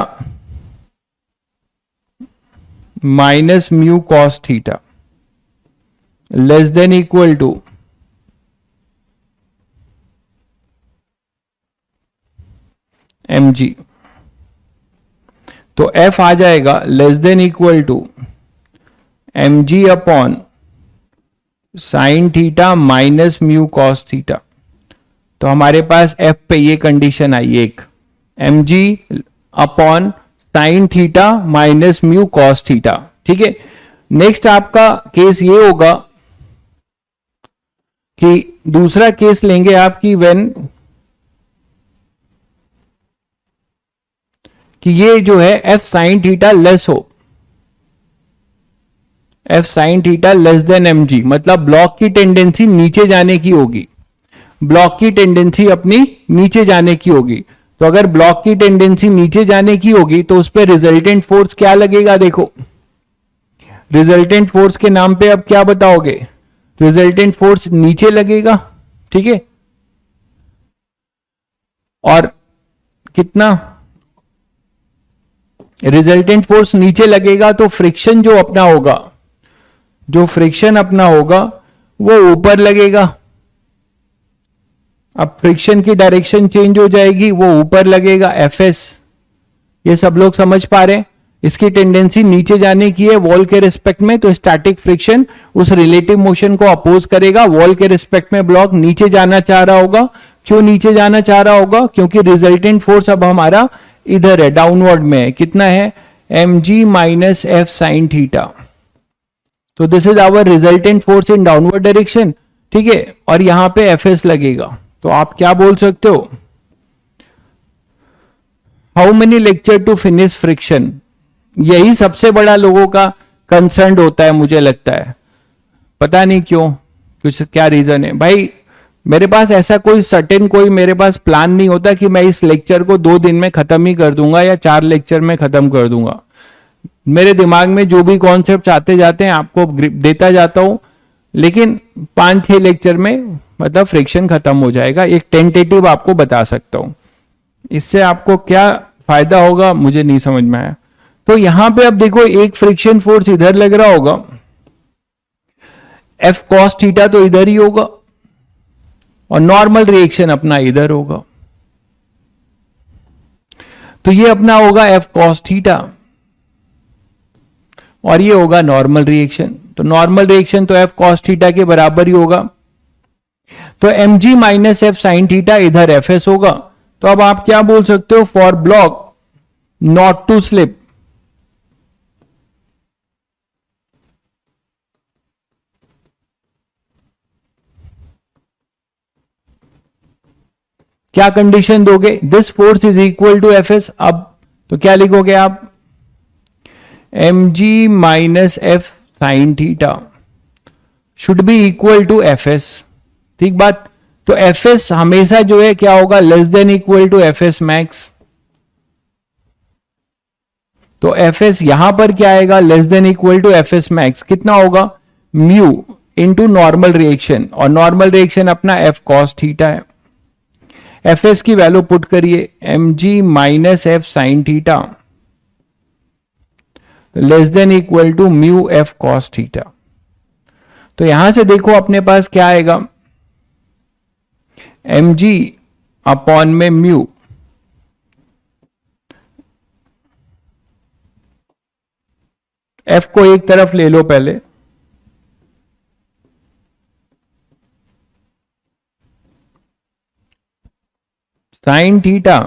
minus mu cos theta less than equal to mg। तो f आ जाएगा less than equal to mg upon sine theta minus mu cos theta. तो हमारे पास f पे ये कंडीशन आई एक, mg upon sine theta minus mu cos theta. ठीक है, नेक्स्ट आपका केस ये होगा कि दूसरा केस लेंगे आप कि व्हेन कि ये जो है f साइन थीटा लेस हो, f sign theta less then mg, मतलब ब्लॉक की टेंडेंसी नीचे जाने की होगी, ब्लॉक की टेंडेंसी अपनी नीचे जाने की होगी। तो अगर ब्लॉक की टेंडेंसी नीचे जाने की होगी तो उस पर रिजल्टेंट फोर्स क्या लगेगा, देखो रिजल्टेंट फोर्स के नाम पे अब क्या बताओगे, रिजल्टेंट फोर्स नीचे लगेगा। ठीक है, और कितना रिजल्टेंट फोर्स नीचे लगेगा तो फ्रिक्शन जो अपना होगा, जो फ्रिक्शन अपना होगा वो ऊपर लगेगा। अब फ्रिक्शन की डायरेक्शन चेंज हो जाएगी, वो ऊपर लगेगा Fs। ये सब लोग समझ पा रहे हैं, इसकी टेंडेंसी नीचे जाने की है वॉल के रिस्पेक्ट में, तो स्टैटिक फ्रिक्शन उस रिलेटिव मोशन को अपोज करेगा। वॉल के रिस्पेक्ट में ब्लॉक नीचे जाना चाह रहा होगा, क्यों नीचे जाना चाह रहा होगा, क्योंकि रिजल्टेंट फोर्स अब हमारा इधर है, डाउनवर्ड में है। कितना है, mg minus F sine theta. तो this is our resultant force in downward direction. ठीक है, और यहां पे Fs लगेगा। तो आप क्या बोल सकते हो, how many lecture to finish friction. यही सबसे बड़ा लोगों का कंसर्न होता है, मुझे लगता है, पता नहीं क्यों, कुछ क्या रीजन है भाई। मेरे पास ऐसा कोई सर्टेन कोई मेरे पास प्लान नहीं होता कि मैं इस लेक्चर को 2 दिन में खत्म ही कर दूंगा या 4 लेक्चर में खत्म कर दूंगा। मेरे दिमाग में जो भी कॉन्सेप्ट आते जाते हैं आपको देता जाता हूं, लेकिन 5-6 लेक्चर में मतलब फ्रिक्शन खत्म हो जाएगा। एक टेंटेटिव आपको बता सकता हूं, इससे आपको क्या फायदा होगा मुझे नहीं समझ में आया। तो यहां पे अब देखो, एक फ्रिक्शन फोर्स इधर लग रहा होगा, F cos थीटा तो इधर ही होगा, और नॉर्मल रिएक्शन अपना इधर होगा। तो ये अपना होगा F cos थीटा, और ये होगा नॉर्मल रिएक्शन। तो नॉर्मल रिएक्शन तो F cos थीटा के बराबर ही होगा। तो mg minus F sine theta इधर Fs होगा। तो अब आप क्या बोल सकते हो, for block not to slip, क्या कंडीशन दोगे, this force is equal to Fs। अब तो क्या लिखोगे आप, mg minus F sine theta should be equal to Fs। ठीक बात। तो Fs हमेशा जो है क्या होगा, less than equal to Fs max. तो Fs यहां पर क्या आएगा, less than equal to Fs max. कितना होगा, म्यू इंटू नॉर्मल रिएक्शन, और नॉर्मल रिएक्शन अपना F cos थीटा है। Fs की वैल्यू पुट करिए, mg minus F sine theta less than equal to mu F cos theta. तो यहां से देखो अपने पास क्या आएगा, mg अपॉन में म्यू, F को एक तरफ ले लो पहले, sine theta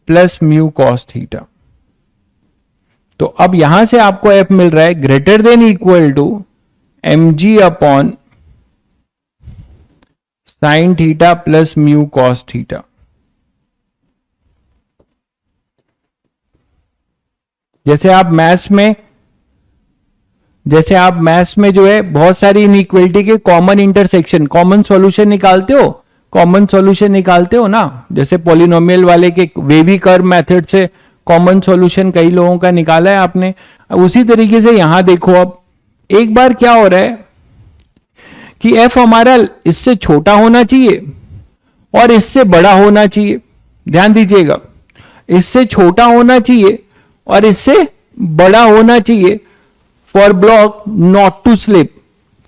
plus mu cos theta. तो अब यहां से आपको F मिल रहा है greater than equal to mg upon sine theta plus mu cos theta. जैसे आप मैथ्स में जो है बहुत सारी इनइक्वलिटी के कॉमन इंटरसेक्शन, कॉमन सॉल्यूशन निकालते हो ना, जैसे पॉलिनोमियल वाले के वेवी कर्व मेथड से कॉमन सॉल्यूशन कई लोगों का निकाला है आपने। उसी तरीके से यहां देखो, अब एक बार क्या हो रहा है कि F हमारा इससे छोटा होना चाहिए और इससे बड़ा होना चाहिए। ध्यान दीजिएगा, इससे छोटा होना चाहिए और इससे बड़ा होना चाहिए for block not to slip.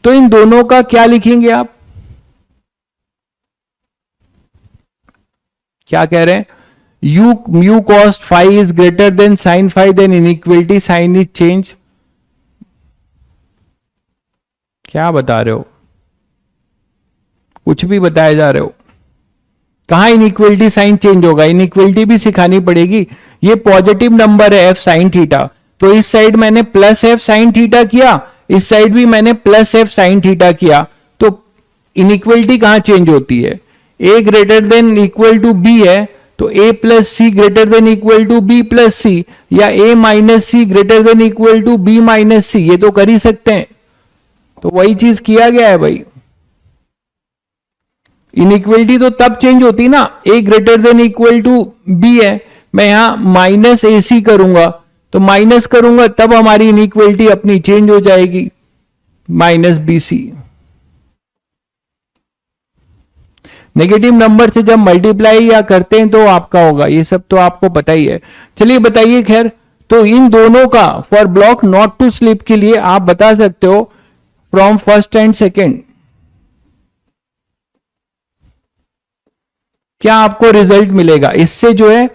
तो इन दोनों का क्या लिखेंगे आप, क्या कह रहे हैं you mu cos phi is greater than sine phi, then inequality sign is change. क्या बता रहे हो, कुछ भी बताए जा रहे हो। कहां इनइक्वलिटी साइन चेंज होगा, इनइक्वलिटी भी सिखानी पड़ेगी। ये पॉजिटिव नंबर है एफ साइन थीटा, तो इस साइड मैंने प्लस एफ साइन थीटा किया, इस साइड भी मैंने प्लस एफ साइन थीटा किया, तो इनइक्वलिटी कहां चेंज होती है, A greater than equal to B है तो A plus C greater than equal to B plus C, या A minus C greater than equal to B minus C, ये तो कर ही सकते हैं। तो वही चीज किया गया है भाई। इनइक्वलिटी तो तब चेंज होती ना, A greater than equal to B है, मैं यहां माइनस ए सी करूंगा, तो माइनस करूंगा तब हमारी इनइक्वलिटी अपनी चेंज हो जाएगी, minus B C. Negative number से जब मल्टीप्लाई या करते हैं तो आपका होगा, ये सब तो आपको पता ही है। चलिए बताइए, खैर तो इन दोनों का for block not to slip के लिए आप बता सकते हो फ्रॉम फर्स्ट एंड सेकेंड क्या आपको रिजल्ट मिलेगा। इससे जो है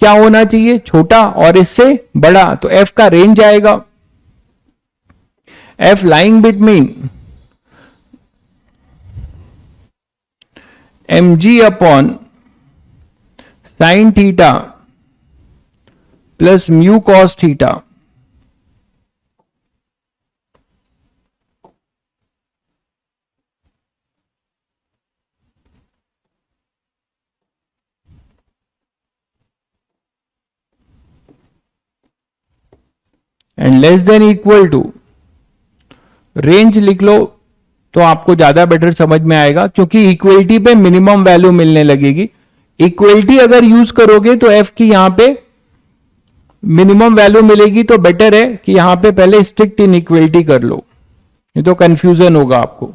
क्या होना चाहिए, छोटा, और इससे बड़ा, तो एफ का रेंज आएगा, F lying between M ji upon sine theta plus mu cos theta. And less than equal to, range लिख लो तो आपको ज्यादा बेटर समझ में आएगा, क्योंकि इक्वलिटी पे मिनिमम वैल्यू मिलने लगेगी। इक्वलिटी अगर यूज करोगे तो एफ की यहां पे मिनिमम वैल्यू मिलेगी, तो बेटर है कि यहां पे पहले स्ट्रिक्ट इनइक्वलिटी कर लो, नहीं तो कंफ्यूजन होगा आपको।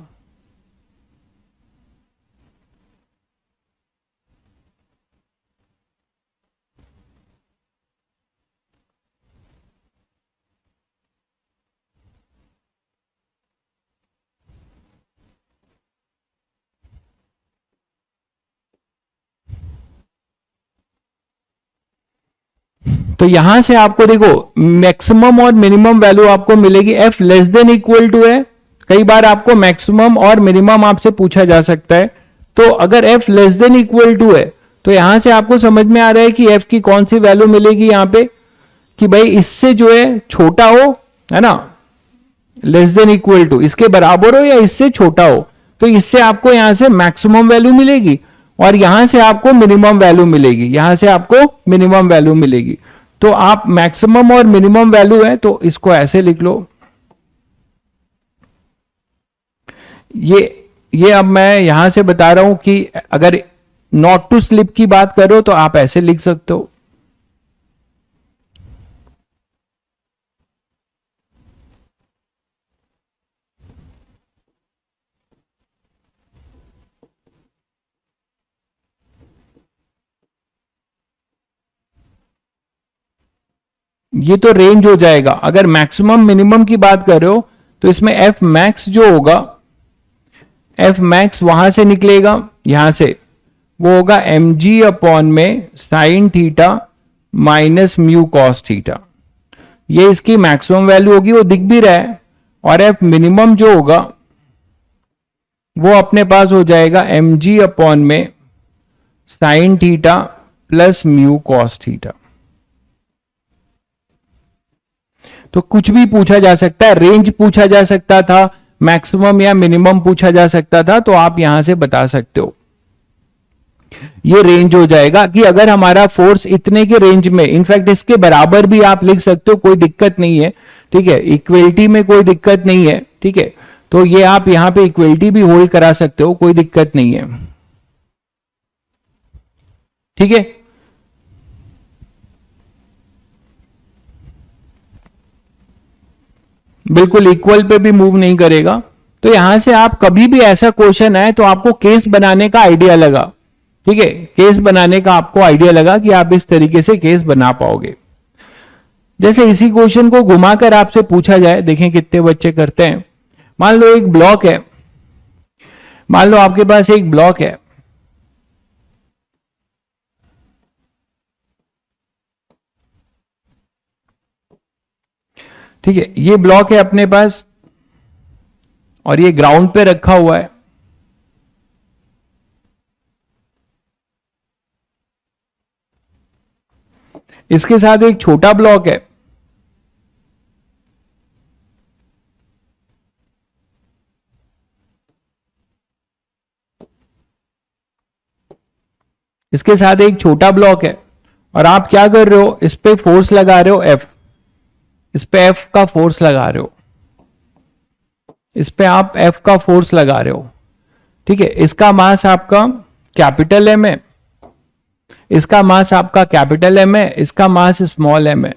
तो यहां से आपको देखो मैक्सिमम और मिनिमम वैल्यू आपको मिलेगी, F less than equal to है। कई बार आपको मैक्सिमम और मिनिमम आपसे पूछा जा सकता है, तो अगर F less than equal to है तो यहां से आपको समझ में आ रहा है कि एफ की कौन सी वैल्यू मिलेगी यहां पे, कि भाई इससे जो है छोटा हो, है ना, लेस देन इक्वल टू, इसके बराबर हो या इससे छोटा हो, तो इससे आपको यहां से मैक्सिमम वैल्यू मिलेगी और यहां से आपको मिनिमम वैल्यू मिलेगी, यहां से आपको मिनिमम वैल्यू मिलेगी। तो आप मैक्सिमम और मिनिमम वैल्यू है तो इसको ऐसे लिख लो। ये अब मैं यहां से बता रहा हूं कि अगर नॉट टू स्लिप की बात करो तो आप ऐसे लिख सकते हो। ये तो रेंज हो जाएगा। अगर मैक्सिमम मिनिमम की बात कर रहे हो तो इसमें एफ मैक्स जो होगा, एफ मैक्स वहां से निकलेगा, यहां से वो होगा एम जी अपॉन में sign theta minus mu cos theta, ये इसकी मैक्सिमम वैल्यू होगी, वो दिख भी रहा है। और एफ मिनिमम जो होगा वो अपने पास हो जाएगा एम जी अपॉन में sign theta plus mu cos theta. तो कुछ भी पूछा जा सकता है, रेंज पूछा जा सकता था, मैक्सिमम या मिनिमम पूछा जा सकता था, तो आप यहां से बता सकते हो। ये रेंज हो जाएगा कि अगर हमारा फोर्स इतने के रेंज में, इनफैक्ट इसके बराबर भी आप लिख सकते हो, कोई दिक्कत नहीं है, ठीक है, इक्वलिटी में कोई दिक्कत नहीं है, ठीक है। तो ये आप यहां पे इक्वलिटी भी होल्ड करा सकते हो, कोई दिक्कत नहीं है, ठीक है। बिल्कुल इक्वल पे भी मूव नहीं करेगा। तो यहां से आप कभी भी ऐसा क्वेश्चन आए तो आपको केस बनाने का आइडिया लगा, ठीक है, केस बनाने का आपको आइडिया लगा कि आप इस तरीके से केस बना पाओगे। जैसे इसी क्वेश्चन को घुमाकर आपसे पूछा जाए, देखें कितने बच्चे करते हैं। मान लो एक ब्लॉक है, मान लो आपके पास एक ब्लॉक है, ठीक है, ये ब्लॉक है अपने पास और ये ग्राउंड पे रखा हुआ है। इसके साथ एक छोटा ब्लॉक है, इसके साथ एक छोटा ब्लॉक है, और आप क्या कर रहे हो, इस पे फोर्स लगा रहे हो एफ, इस पे एफ का फोर्स लगा रहे हो, इस पे आप एफ का फोर्स लगा रहे हो। ठीक है, इसका मास आपका कैपिटल एम है, इसका मास आपका कैपिटल एम है, इसका मास स्मॉल एम है।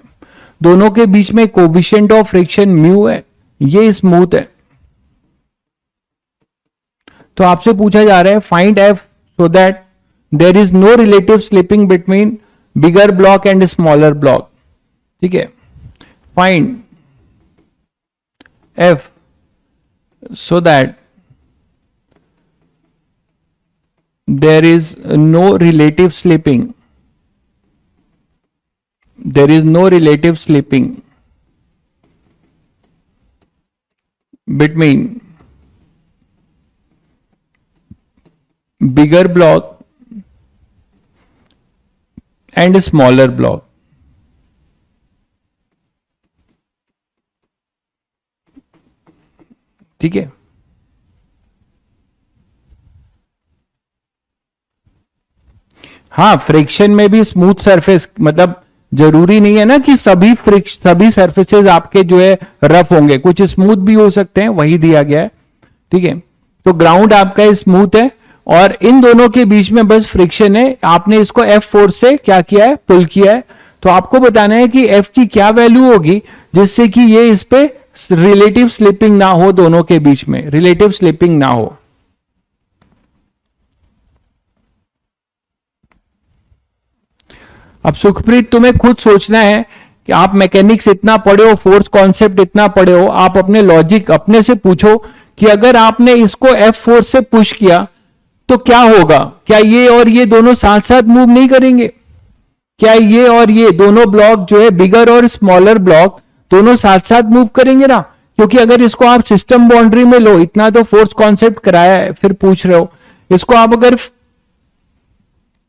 दोनों के बीच में कोएफिशिएंट ऑफ फ्रिक्शन म्यू है, ये स्मूथ है। तो आपसे पूछा जा रहा है find F so that there is no relative slipping between bigger block and smaller block. ठीक है, find F so that there is no relative slipping, there is no relative slipping between bigger block and smaller block। ठीक है, हाँ friction में भी smooth surface, मतलब जरूरी नहीं है ना कि सभी सरफेसेस आपके जो है रफ होंगे, कुछ स्मूथ भी हो सकते हैं, वही दिया गया है। ठीक है, तो ग्राउंड आपका स्मूथ है और इन दोनों के बीच में बस फ्रिक्शन है। आपने इसको एफ फोर्स से क्या किया है, पुल किया है। तो आपको बताना है कि एफ की क्या वैल्यू होगी जिससे कि ये इस पे रिलेटिव स्लिपिंग ना हो, दोनों के बीच में रिलेटिव स्लिपिंग ना हो। अब सुखप्रीत तुम्हें खुद सोचना है कि आप मैकेनिक्स इतना पढ़े हो, फोर्स कॉन्सेप्ट इतना पढ़े हो, आप अपने लॉजिक अपने से पूछो कि अगर आपने इसको एफ फोर्स से पुश किया तो क्या होगा। क्या ये और ये दोनों साथ साथ मूव नहीं करेंगे? क्या ये और ये दोनों ब्लॉक जो है बिगर और स्मॉलर ब्लॉक दोनों साथ साथ मूव करेंगे ना? क्योंकि अगर इसको आप सिस्टम बाउंड्री में लो, इतना तो फोर्स कॉन्सेप्ट कराया है, फिर पूछ रहे हो, इसको आप अगर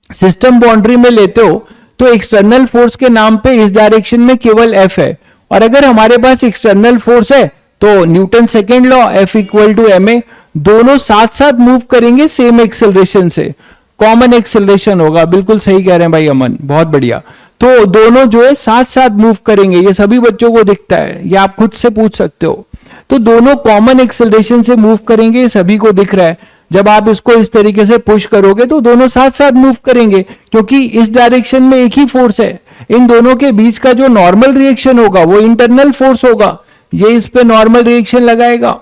सिस्टम बाउंड्री में लेते हो तो एक्सटर्नल फोर्स के नाम पे इस डायरेक्शन में केवल एफ है, और अगर हमारे पास एक्सटर्नल फोर्स है तो Newton second law F equal to M A, दोनों साथ साथ मूव करेंगे सेम एक्सेलरेशन से, कॉमन एक्सेलरेशन होगा। बिल्कुल सही कह रहे हैं भाई अमन, बहुत बढ़िया। तो दोनों जो है साथ साथ मूव करेंगे, ये सभी बच्चों को दिखता है, ये आप खुद से पूछ सकते हो। तो दोनों कॉमन एक्सेलरेशन से मूव करेंगे, ये सभी को दिख रहा है। जब आप इसको इस तरीके से पुश करोगे तो दोनों साथ साथ मूव करेंगे, क्योंकि इस डायरेक्शन में एक ही फोर्स है। इन दोनों के बीच का जो नॉर्मल रिएक्शन होगा वो इंटरनल फोर्स होगा। ये इस पे नॉर्मल रिएक्शन लगाएगा,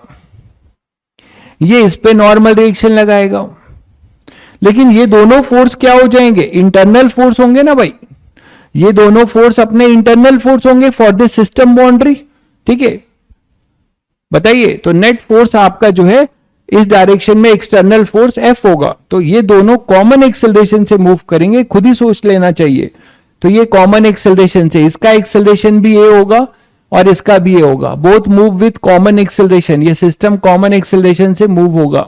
ये इस पे नॉर्मल रिएक्शन लगाएगा, लेकिन ये दोनों फोर्स क्या हो जाएंगे? इंटरनल फोर्स होंगे ना भाई। ये दोनों फोर्स अपने इंटरनल फोर्स होंगे फॉर दिस सिस्टम बाउंड्री। ठीक है, बताइए, तो नेट फोर्स आपका जो है इस डायरेक्शन में एक्सटर्नल फोर्स एफ होगा। तो ये दोनों कॉमन एक्सेलरेशन से मूव करेंगे, खुद ही सोच लेना चाहिए। तो ये कॉमन एक्सेलरेशन से, इसका एक्सेलरेशन भी ये होगा और इसका भी ये होगा, both move with common acceleration. ये सिस्टम कॉमन एक्सेलरेशन से मूव होगा।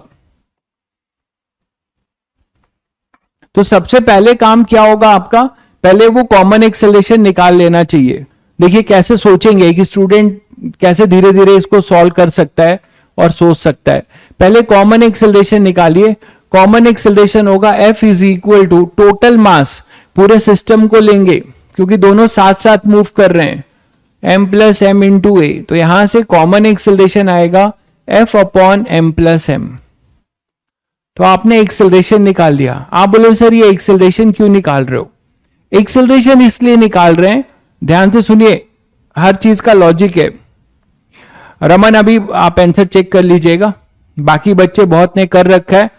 तो सबसे पहले काम क्या होगा आपका? पहले वो कॉमन एक्सेलरेशन निकाल लेना चाहिए। देखिए कैसे सोचेंगे कि स्टूडेंट कैसे धीरे धीरे इसको सॉल्व कर सकता है और सोच सकता है। पहले कॉमन एक्सेलरेशन निकालिए। कॉमन एक्सेलरेशन होगा F is equal to total mass, पूरे सिस्टम को लेंगे क्योंकि दोनों साथ साथ मूव कर रहे हैं, m plus M into A. तो यहां से कॉमन एक्सेलरेशन आएगा F upon m plus M. तो आपने एक्सेलरेशन निकाल दिया। आप बोले सर ये एक्सेलरेशन क्यों निकाल रहे हो? एक्सेलरेशन इसलिए निकाल रहे हैं, ध्यान से सुनिए, हर चीज का लॉजिक है। रमन अभी आप आंसर चेक कर लीजिएगा, बाकी बच्चे बहुत ने कर रखा है,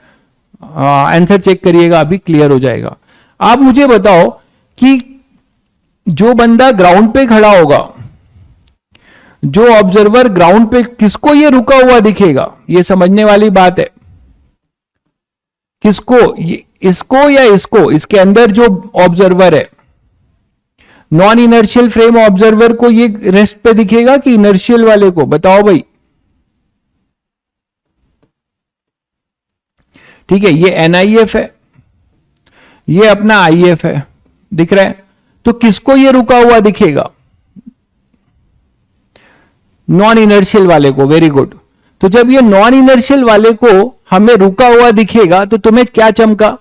आंसर चेक करिएगा, अभी क्लियर हो जाएगा। आप मुझे बताओ कि जो बंदा ग्राउंड पे खड़ा होगा, जो ऑब्जर्वर ग्राउंड पे, किसको ये रुका हुआ दिखेगा? ये समझने वाली बात है। किसको? इसको या इसको? इसके अंदर जो ऑब्जर्वर है, नॉन इनर्शियल फ्रेम ऑब्जर्वर को ये रेस्ट पे दिखेगा कि इनर्शियल वाले को, बताओ भाई। ठीक है, ये एनआईएफ है, ये अपना आईएफ है, दिख रहा है। तो किसको ये रुका हुआ दिखेगा? नॉन इनर्शियल वाले को। Very good. तो जब ये नॉन इनर्शियल वाले को हमें रुका हुआ दिखेगा तो तुम्हें क्या चमका?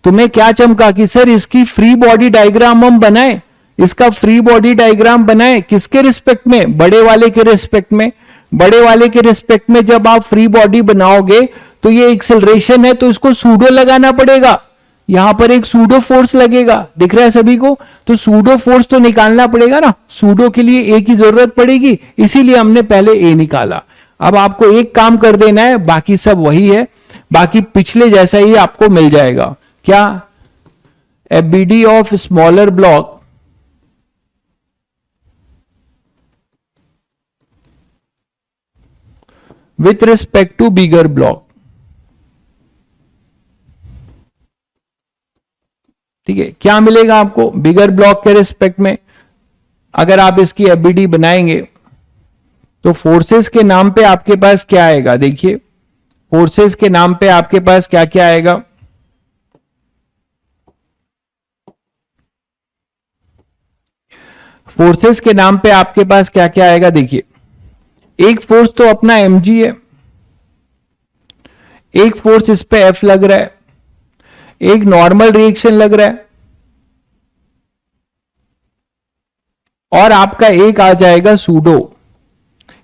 तुम्हें क्या चमका कि सर इसकी फ्री बॉडी डायग्राम हम बनाए, इसका फ्री बॉडी डायग्राम बनाए किसके रिस्पेक्ट में? बड़े वाले के रिस्पेक्ट में। बड़े वाले के रिस्पेक्ट में जब आप फ्री बॉडी बनाओगे तो ये एक्सेलरेशन है, तो इसको सूडो लगाना पड़ेगा। यहां पर एक सूडो फोर्स लगेगा, दिख रहा है सभी को? तो सूडो फोर्स तो निकालना पड़ेगा ना, सूडो के लिए ए की जरूरत पड़ेगी, इसीलिए हमने पहले ए निकाला। अब आपको एक काम कर देना है, बाकी सब वही है, बाकी पिछले जैसा ही आपको मिल जाएगा। क्या? FBD of smaller block with respect to bigger block. ठीक है, क्या मिलेगा आपको बिगर ब्लॉक के रिस्पेक्ट में? अगर आप इसकी एफबीडी बनाएंगे तो फोर्सेस के नाम पे आपके पास क्या आएगा? देखिए, फोर्सेस के नाम पे आपके पास क्या क्या आएगा? फोर्सेस के नाम पे आपके पास क्या क्या आएगा? देखिए, एक फोर्स तो अपना mg है, एक फोर्स इस पे F लग रहा है, एक नॉर्मल रिएक्शन लग रहा है, और आपका एक आ जाएगा सूडो।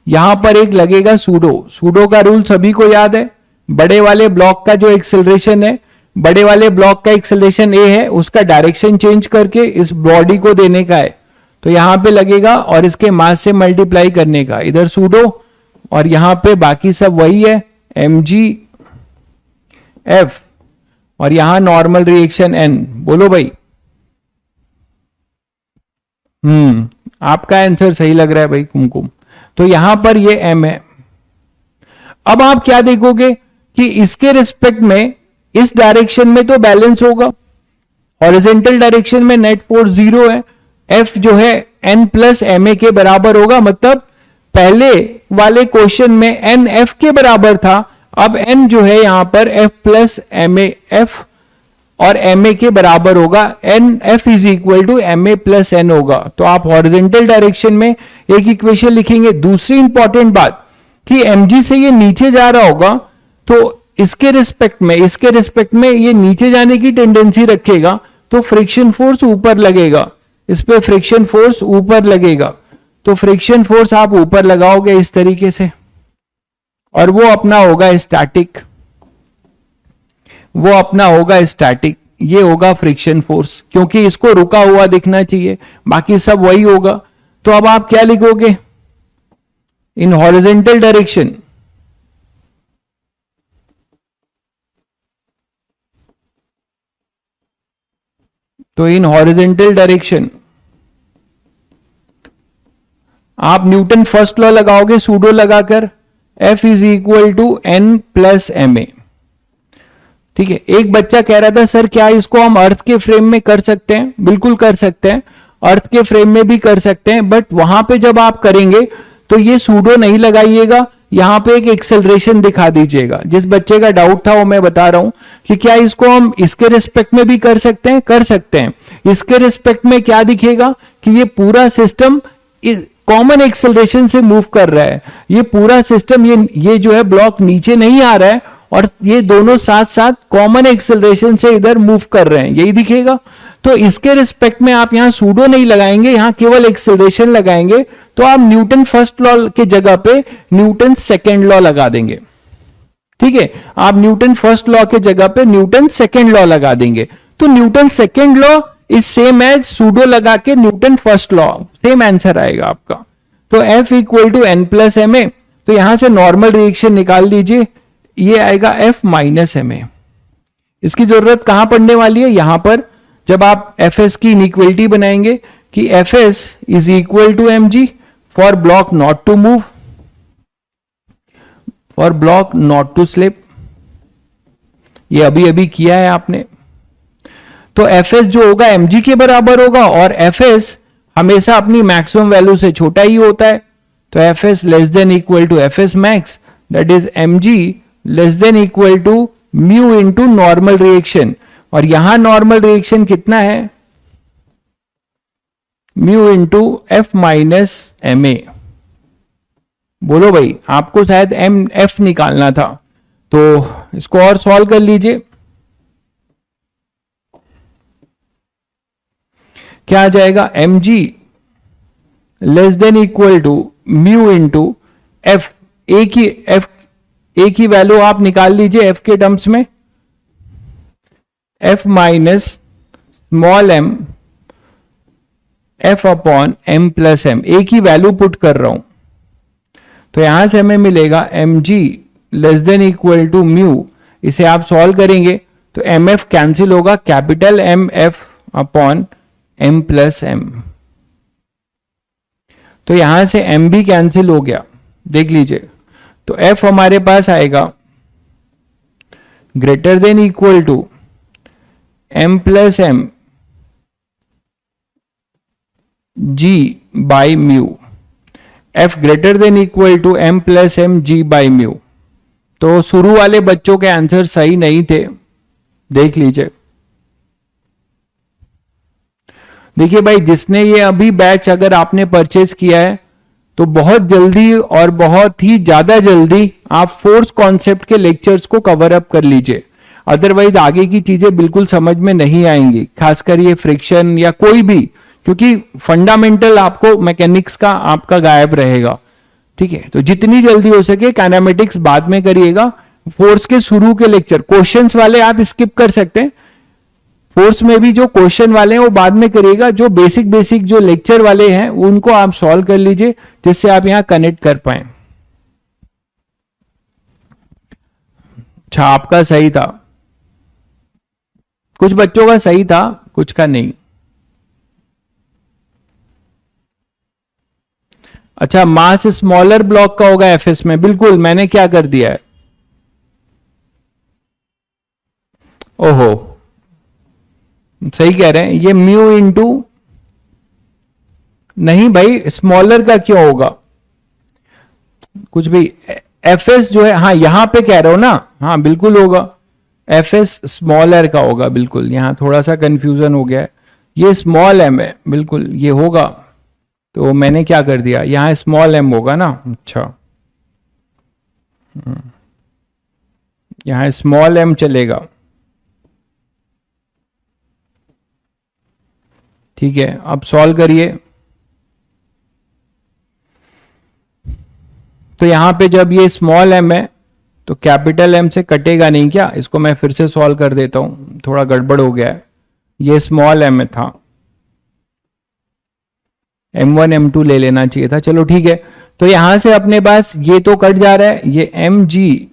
यहां पर एक लगेगा सूडो। सूडो का रूल सभी को याद है। बड़े वाले ब्लॉक का जो एक्सेलरेशन है, बड़े वाले ब्लॉक का एक्सेलरेशन ए है, उसका डायरेक्शन चेंज करके इस बॉडी को देने का है। तो यहां पे लगेगा और इसके मास से मल्टीप्लाई करने का, इधर सूडो, और यहां पे बाकी सब वही है, mg f, और यहां नॉर्मल रिएक्शन n। बोलो भाई। आपका आंसर सही लग रहा है भाई कुमकुम। तो यहां पर ये m है। अब आप क्या देखोगे कि इसके रिस्पेक्ट में इस डायरेक्शन में तो बैलेंस होगा, हॉरिजॉन्टल डायरेक्शन में नेट फोर्स 0 है, F जो है n प्लस ma के बराबर होगा। मतलब पहले वाले क्वेश्चन में n F के बराबर था, अब n जो है यहां पर F प्लस ma F और ma के बराबर होगा। n F is equal to ma plus n होगा। तो आप हॉरिजॉन्टल डायरेक्शन में एक इक्वेशन लिखेंगे। दूसरी इंपॉर्टेंट बात कि mg से ये नीचे जा रहा होगा, तो इसके रिस्पेक्ट में ये नीचे जाने की टेंडेंसी रखेगा, तो फ्रिक्शन फोर्स ऊपर लगेगा, इस पे फ्रिक्शन फोर्स ऊपर लगेगा। तो फ्रिक्शन फोर्स आप ऊपर लगाओगे इस तरीके से, और वो अपना होगा स्टैटिक, वो अपना होगा स्टैटिक। ये होगा फ्रिक्शन फोर्स, क्योंकि इसको रुका हुआ दिखना चाहिए, बाकी सब वही होगा। तो अब आप क्या लिखोगे? इन हॉरिजॉन्टल डायरेक्शन आप न्यूटन फर्स्ट लॉ लगाओगे सूडो लगाकर, F is equal to n plus ma। ठीक है, एक बच्चा कह रहा था सर क्या इसको हम अर्थ के फ्रेम में कर सकते हैं? बिल्कुल कर सकते हैं, अर्थ के फ्रेम में भी कर सकते हैं, बट वहां पे जब आप करेंगे तो ये सूडो नहीं लगाइएगा, यहां पे एक एक्सेलरेशन दिखा दीजिएगा। जिस बच्चे का डाउट था वो मैं बता रहा हूं कि क्या इसको हम इसके रिस्पेक्ट में भी कर सकते हैं? कर सकते हैं। इसके रिस्पेक्ट में क्या दिखेगा कि ये पूरा सिस्टम कॉमन एक्सेलरेशन से मूव कर रहा है। ये पूरा सिस्टम, ये जो है ब्लॉक नीचे नहीं आ रहा है, और ये दोनों साथ साथ कॉमन एक्सेलरेशन से इधर मूव कर रहे हैं, यही दिखेगा। तो इसके रिस्पेक्ट में आप यहां सूडो नहीं लगाएंगे, यहां केवल एक्सेलरेशन लगाएंगे। तो आप न्यूटन फर्स्ट लॉ के जगह पे न्यूटन सेकेंड लॉ लगा देंगे। ठीक है, आप न्यूटन फर्स्ट लॉ के जगह पे न्यूटन सेकेंड लॉ लगा देंगे। तो Newton second law is same as pseudo लगा के Newton first law, same answer आएगा आपका। तो F equal to N plus ma। तो यहां से नॉर्मल रिएक्शन निकाल दीजिए, ये आएगा F माइनस ma। इसकी जरूरत कहां पड़ने वाली है? यहां पर जब आप Fs की इनइक्वलिटी बनाएंगे कि Fs is equal to mg for block not to move, for block not to slip. ये अभी अभी किया है आपने। तो Fs जो होगा mg के बराबर होगा, और Fs हमेशा अपनी मैक्सिमम वैल्यू से छोटा ही होता है। तो F S less than equal to F S max, that is M G less than equal to mu into normal reaction. और यहां नॉर्मल रिएक्शन कितना है, mu into F minus M A. बोलो भाई, आपको शायद एम एफ निकालना था, तो इसको और सॉल्व कर लीजिए। क्या आ जाएगा, M G less than equal to mu into F, A की वैल्यू आप निकाल लीजिए एफ के टर्म्स में, F minus small M F upon M plus M, A की वैल्यू पुट कर रहा हूं। तो यहां से हमें मिलेगा M G less than equal to mu, इसे आप सॉल्व करेंगे तो एम एफ कैंसिल होगा, capital M F upon M plus M. तो यहां से एम भी कैंसिल हो गया, देख लीजिए। तो एफ हमारे पास आएगा greater than equal to M plus M ji by mu, F greater than equal to M plus M ji by mu. तो शुरू वाले बच्चों के आंसर सही नहीं थे, देख लीजिए। देखिए भाई, जिसने ये अभी बैच अगर आपने परचेज किया है तो बहुत जल्दी और बहुत ही ज्यादा जल्दी आप फोर्स कॉन्सेप्ट के लेक्चर्स को कवर अप कर लीजिए, अदरवाइज आगे की चीजें बिल्कुल समझ में नहीं आएंगी, खासकर ये फ्रिक्शन या कोई भी, क्योंकि फंडामेंटल आपको मैकेनिक्स का आपका गायब रहेगा। ठीक है, तो जितनी जल्दी हो सके काइनेमेटिक्स बाद में करिएगा, फोर्स के शुरू के लेक्चर क्वेश्चंस वाले आप स्किप कर सकते हैं, फोर्स में भी जो क्वेश्चन वाले हैं वो बाद में करिएगा, जो बेसिक बेसिक जो लेक्चर वाले हैं उनको आप सॉल्व कर लीजिए, जिससे आप यहां कनेक्ट कर पाए। अच्छा, आपका सही था, कुछ बच्चों का सही था, कुछ का नहीं। अच्छा, मास स्मॉलर ब्लॉक का होगा एफएस में, बिल्कुल मैंने क्या कर दिया है, ओहो सही कह रहे हैं, ये म्यू इंटू, नहीं भाई स्मॉलर का क्यों होगा, कुछ भी एफएस जो है, हाँ यहां पे कह रहे हो ना, हाँ बिल्कुल होगा, एफएस स्मॉलर का होगा, बिल्कुल यहां थोड़ा सा कंफ्यूजन हो गया है, ये स्मॉल एम है, बिल्कुल ये होगा, तो मैंने क्या कर दिया, यहां स्मॉल एम होगा ना। अच्छा, यहां स्मॉल एम चलेगा, ठीक है। अब सॉल्व करिए, तो यहां पे जब ये स्मॉल एम है तो कैपिटल एम से कटेगा नहीं क्या, इसको मैं फिर से सॉल्व कर देता हूं, थोड़ा गड़बड़ हो गया है, ये स्मॉल एम था, M1 M2 ले लेना चाहिए था, चलो ठीक है। तो यहां से अपने पास ये तो कट जा रहा है, ये M G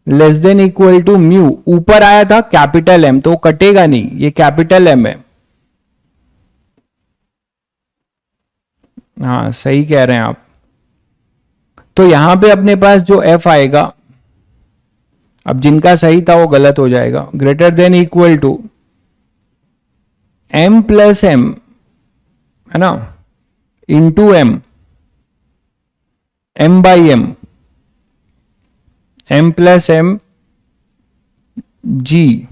less than equal to mu, ऊपर आया था कैपिटल एम तो कटेगा नहीं, ये कैपिटल एम है, हाँ सही कह रहे हैं आप। तो यहां पे अपने पास जो एफ आएगा, अब जिनका सही था वो गलत हो जाएगा, greater than equal to M plus M, है ना, into M, M by M plus M G,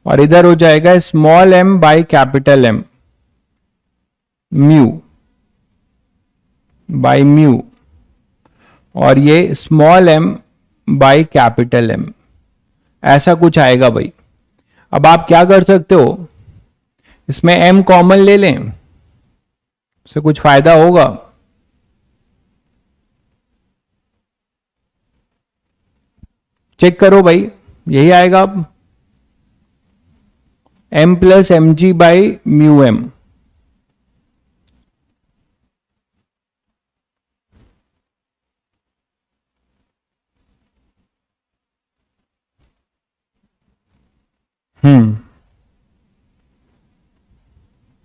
और इधर हो जाएगा small M by capital M, mu by mu, और ये small M by capital M, ऐसा कुछ आएगा भाई। अब आप क्या कर सकते हो, इसमें एम कॉमन ले लें, उससे कुछ फायदा होगा, चेक करो भाई, यही आएगा अब, M plus M ji by mu M,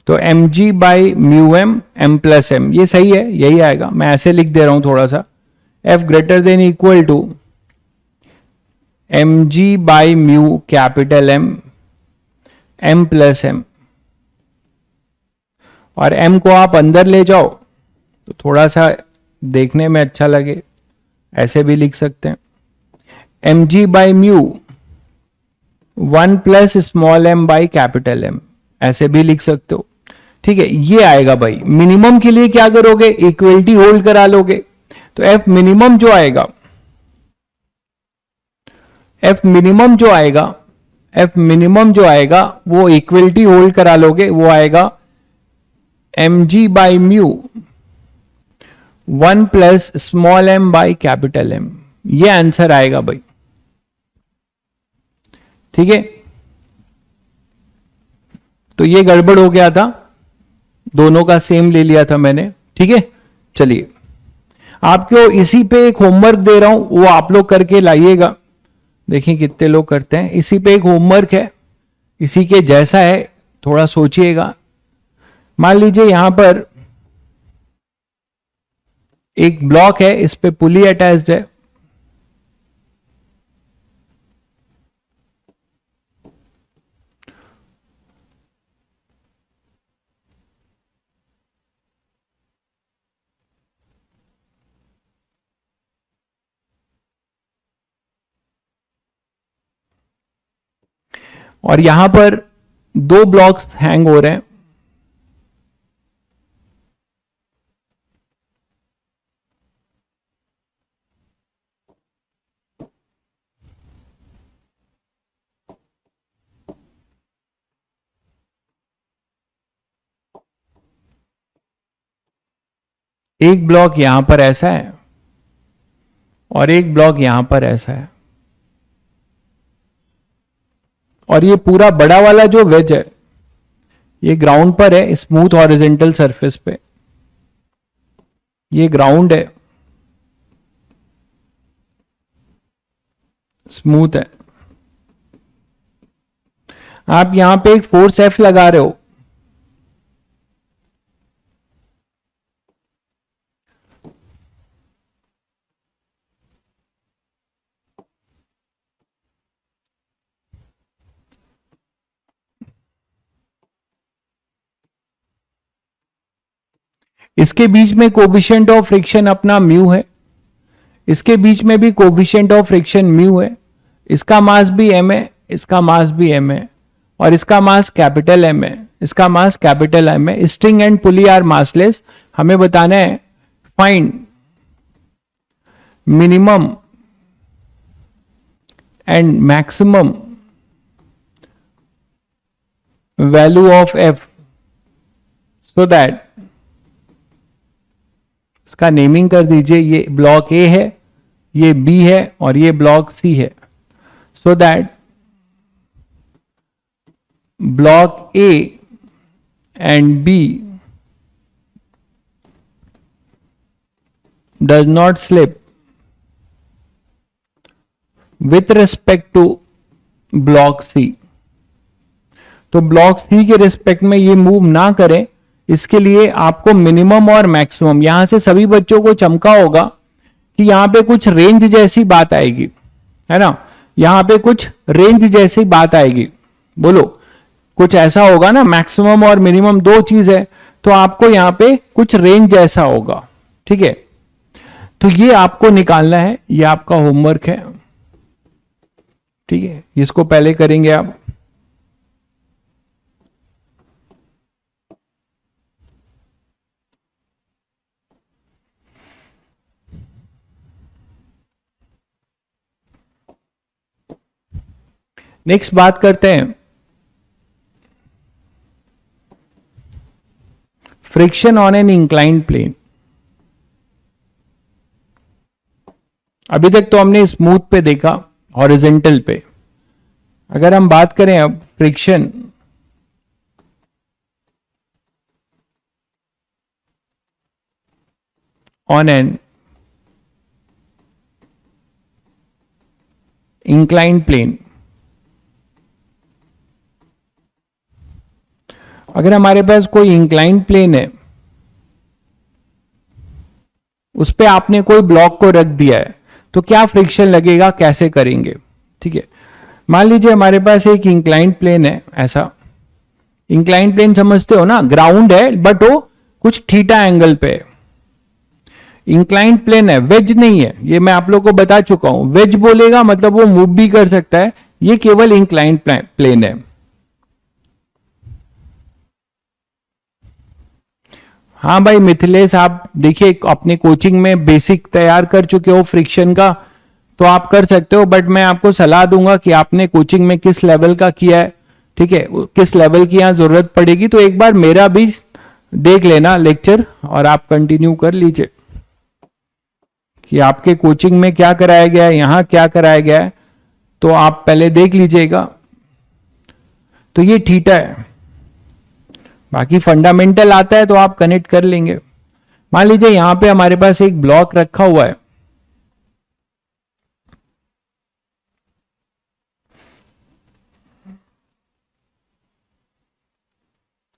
तो M ji by mu M plus M, ये सही है, यही आएगा, मैं ऐसे लिख दे रहा हूं थोड़ा सा, F greater than equal to M ji by mu capital M, M plus M, और m को आप अंदर ले जाओ तो थोड़ा सा देखने में अच्छा लगे, ऐसे भी लिख सकते हैं M ji by mu 1 plus small m by capital M, ऐसे भी लिख सकते हो। ठीक है, ये आएगा भाई। मिनिमम के लिए क्या करोगे, इक्वलिटी होल्ड करा लोगे, तो एफ मिनिमम जो आएगा, एफ मिनिमम जो आएगा, एफ मिनिमम जो आएगा वो इक्वलिटी होल्ड करा लोगे, वो आएगा M ji by mu 1 plus small m by capital M, ये आंसर आएगा भाई। ठीक है, तो ये गड़बड़ हो गया था, दोनों का सेम ले लिया था मैंने। ठीक है, चलिए आपको इसी पे एक होमवर्क दे रहा हूं, वो आप लोग करके लाइएगा, देखिए कितने लोग करते हैं। इसी पे एक होमवर्क है, इसी के जैसा है, थोड़ा सोचिएगा। मान लीजिए यहां पर एक ब्लॉक है, इस पे पुली अटैच्ड है, और यहां पर 2 ब्लॉक्स हैंग हो रहे हैं। एक ब्लॉक यहां पर ऐसा है और एक ब्लॉक यहां पर ऐसा है, और ये पूरा बड़ा वाला जो वेज है ये ग्राउंड पर है, स्मूथ हॉरिजॉन्टल सरफेस पे, ये ग्राउंड है, स्मूथ है। आप यहां पे एक फोर्स एफ लगा रहे हो, इसके बीच में कोफिशिएंट ऑफ फ्रिक्शन अपना म्यू है, इसके बीच में भी कोफिशिएंट ऑफ फ्रिक्शन म्यू है, इसका मास भी m है, इसका मास भी m है, और इसका मास कैपिटल M है, इसका मास कैपिटल M है। String and pulley are massless. हमें बताना है find minimum and maximum value of f so that, इसका नेमिंग कर दीजिए, ये ब्लॉक ए है, ये बी है और ये ब्लॉक सी है, so that block A and B does not slip with respect to block C. तो ब्लॉक सी के रिस्पेक्ट में ये मूव ना करें, इसके लिए आपको मिनिमम और मैक्सिमम, यहां से सभी बच्चों को चमका होगा कि यहां पे कुछ रेंज जैसी बात आएगी, है ना, यहां पे कुछ रेंज जैसी बात आएगी, बोलो कुछ ऐसा होगा ना, मैक्सिमम और मिनिमम 2 चीज है, तो आपको यहां पे कुछ रेंज जैसा होगा। ठीक है, तो ये आपको निकालना है, ये आपका होमवर्क है। ठीक है, इसको पहले करेंगे आप। नेक्स्ट बात करते हैं friction on an inclined plane. अभी तक तो हमने स्मूथ पे देखा, हॉरिजॉन्टल पे। अगर हम बात करें अब friction on an inclined plane, अगर हमारे पास कोई इंक्लाइंड प्लेन है, उस पे आपने कोई ब्लॉक को रख दिया है, तो क्या फ्रिक्शन लगेगा, कैसे करेंगे। ठीक है, मान लीजिए हमारे पास एक इंक्लाइंड प्लेन है ऐसा, इंक्लाइन प्लेन समझते हो ना, ग्राउंड है बट वो कुछ थीटा एंगल पे है। इंक्लाइन प्लेन है, वेज नहीं है, ये मैं आप लोगों को बता चुका हूं। वेज बोलेगा मतलब वो मूव भी कर सकता है, ये केवल इंक्लाइन प्लेन है। हाँ भाई मिथिलेश, आप देखिए अपने कोचिंग में बेसिक तैयार कर चुके हो फ्रिक्शन का, तो आप कर सकते हो, बट मैं आपको सलाह दूंगा कि आपने कोचिंग में किस लेवल का किया है, ठीक है, किस लेवल की यहां जरूरत पड़ेगी तो एक बार मेरा भी देख लेना लेक्चर और आप कंटिन्यू कर लीजिए कि आपके कोचिंग में क्या कराया गया है, यहां क्या कराया गया है, तो आप पहले देख लीजिएगा। तो ये थीटा है, बाकी फंडामेंटल आता है तो आप कनेक्ट कर लेंगे। मान लीजिए यहां पे हमारे पास एक ब्लॉक रखा हुआ है,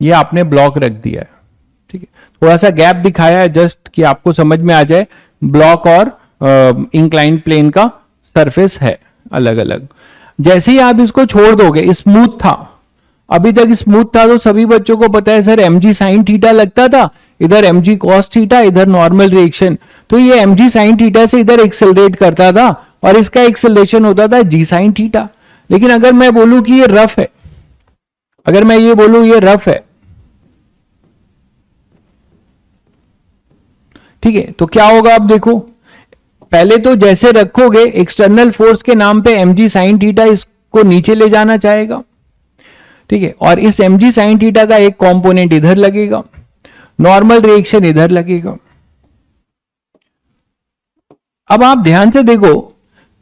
ये आपने ब्लॉक रख दिया है, ठीक है, थोड़ा सा गैप दिखाया है जस्ट कि आपको समझ में आ जाए ब्लॉक और इंक्लाइन प्लेन का सरफेस है अलग अलग। जैसे ही आप इसको छोड़ दोगे, स्मूथ था, अभी तक स्मूथ था तो सभी बच्चों को पता है सर mg साइन थीटा लगता था, इधर mg कॉस थीटा, इधर नॉर्मल रिएक्शन, तो ये mg साइन थीटा से इधर एक्सेलरेट करता था और इसका एक्सेलरेशन होता था g साइन थीटा। लेकिन अगर मैं बोलूं कि ये रफ है, अगर मैं ये बोलूं ये रफ है, ठीक है, तो क्या होगा आप देखो, पहले तो जैसे रखोगे एक्सटर्नल फोर्स के नाम पे mg साइन थीटा इसको नीचे ले जाना चाहेगा, ठीक है, और इस mg साइन थीटा का एक कंपोनेंट इधर लगेगा, नॉर्मल रिएक्शन इधर लगेगा। अब आप ध्यान से देखो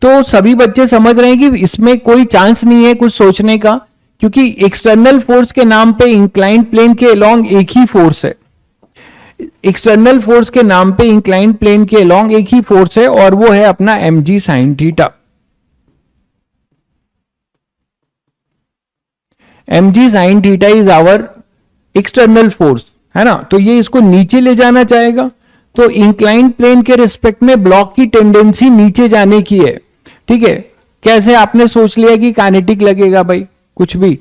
तो सभी बच्चे समझ रहे हैं कि इसमें कोई चांस नहीं है कुछ सोचने का, क्योंकि एक्सटर्नल फोर्स के नाम पे इंक्लाइन प्लेन के अलोंग एक ही फोर्स है, एक्सटर्नल फोर्स के नाम पे इंक्लाइन प्लेन के अलोंग एक ही फोर्स है और वो है अपना mg sine theta. mg sine theta is our external force, है ना, तो ये इसको नीचे ले जाना चाहेगा, तो इंक्लाइन प्लेन के रिस्पेक्ट में ब्लॉक की टेंडेंसी नीचे जाने की है, ठीक है। कैसे आपने सोच लिया कि काइनेटिक लगेगा भाई, कुछ भी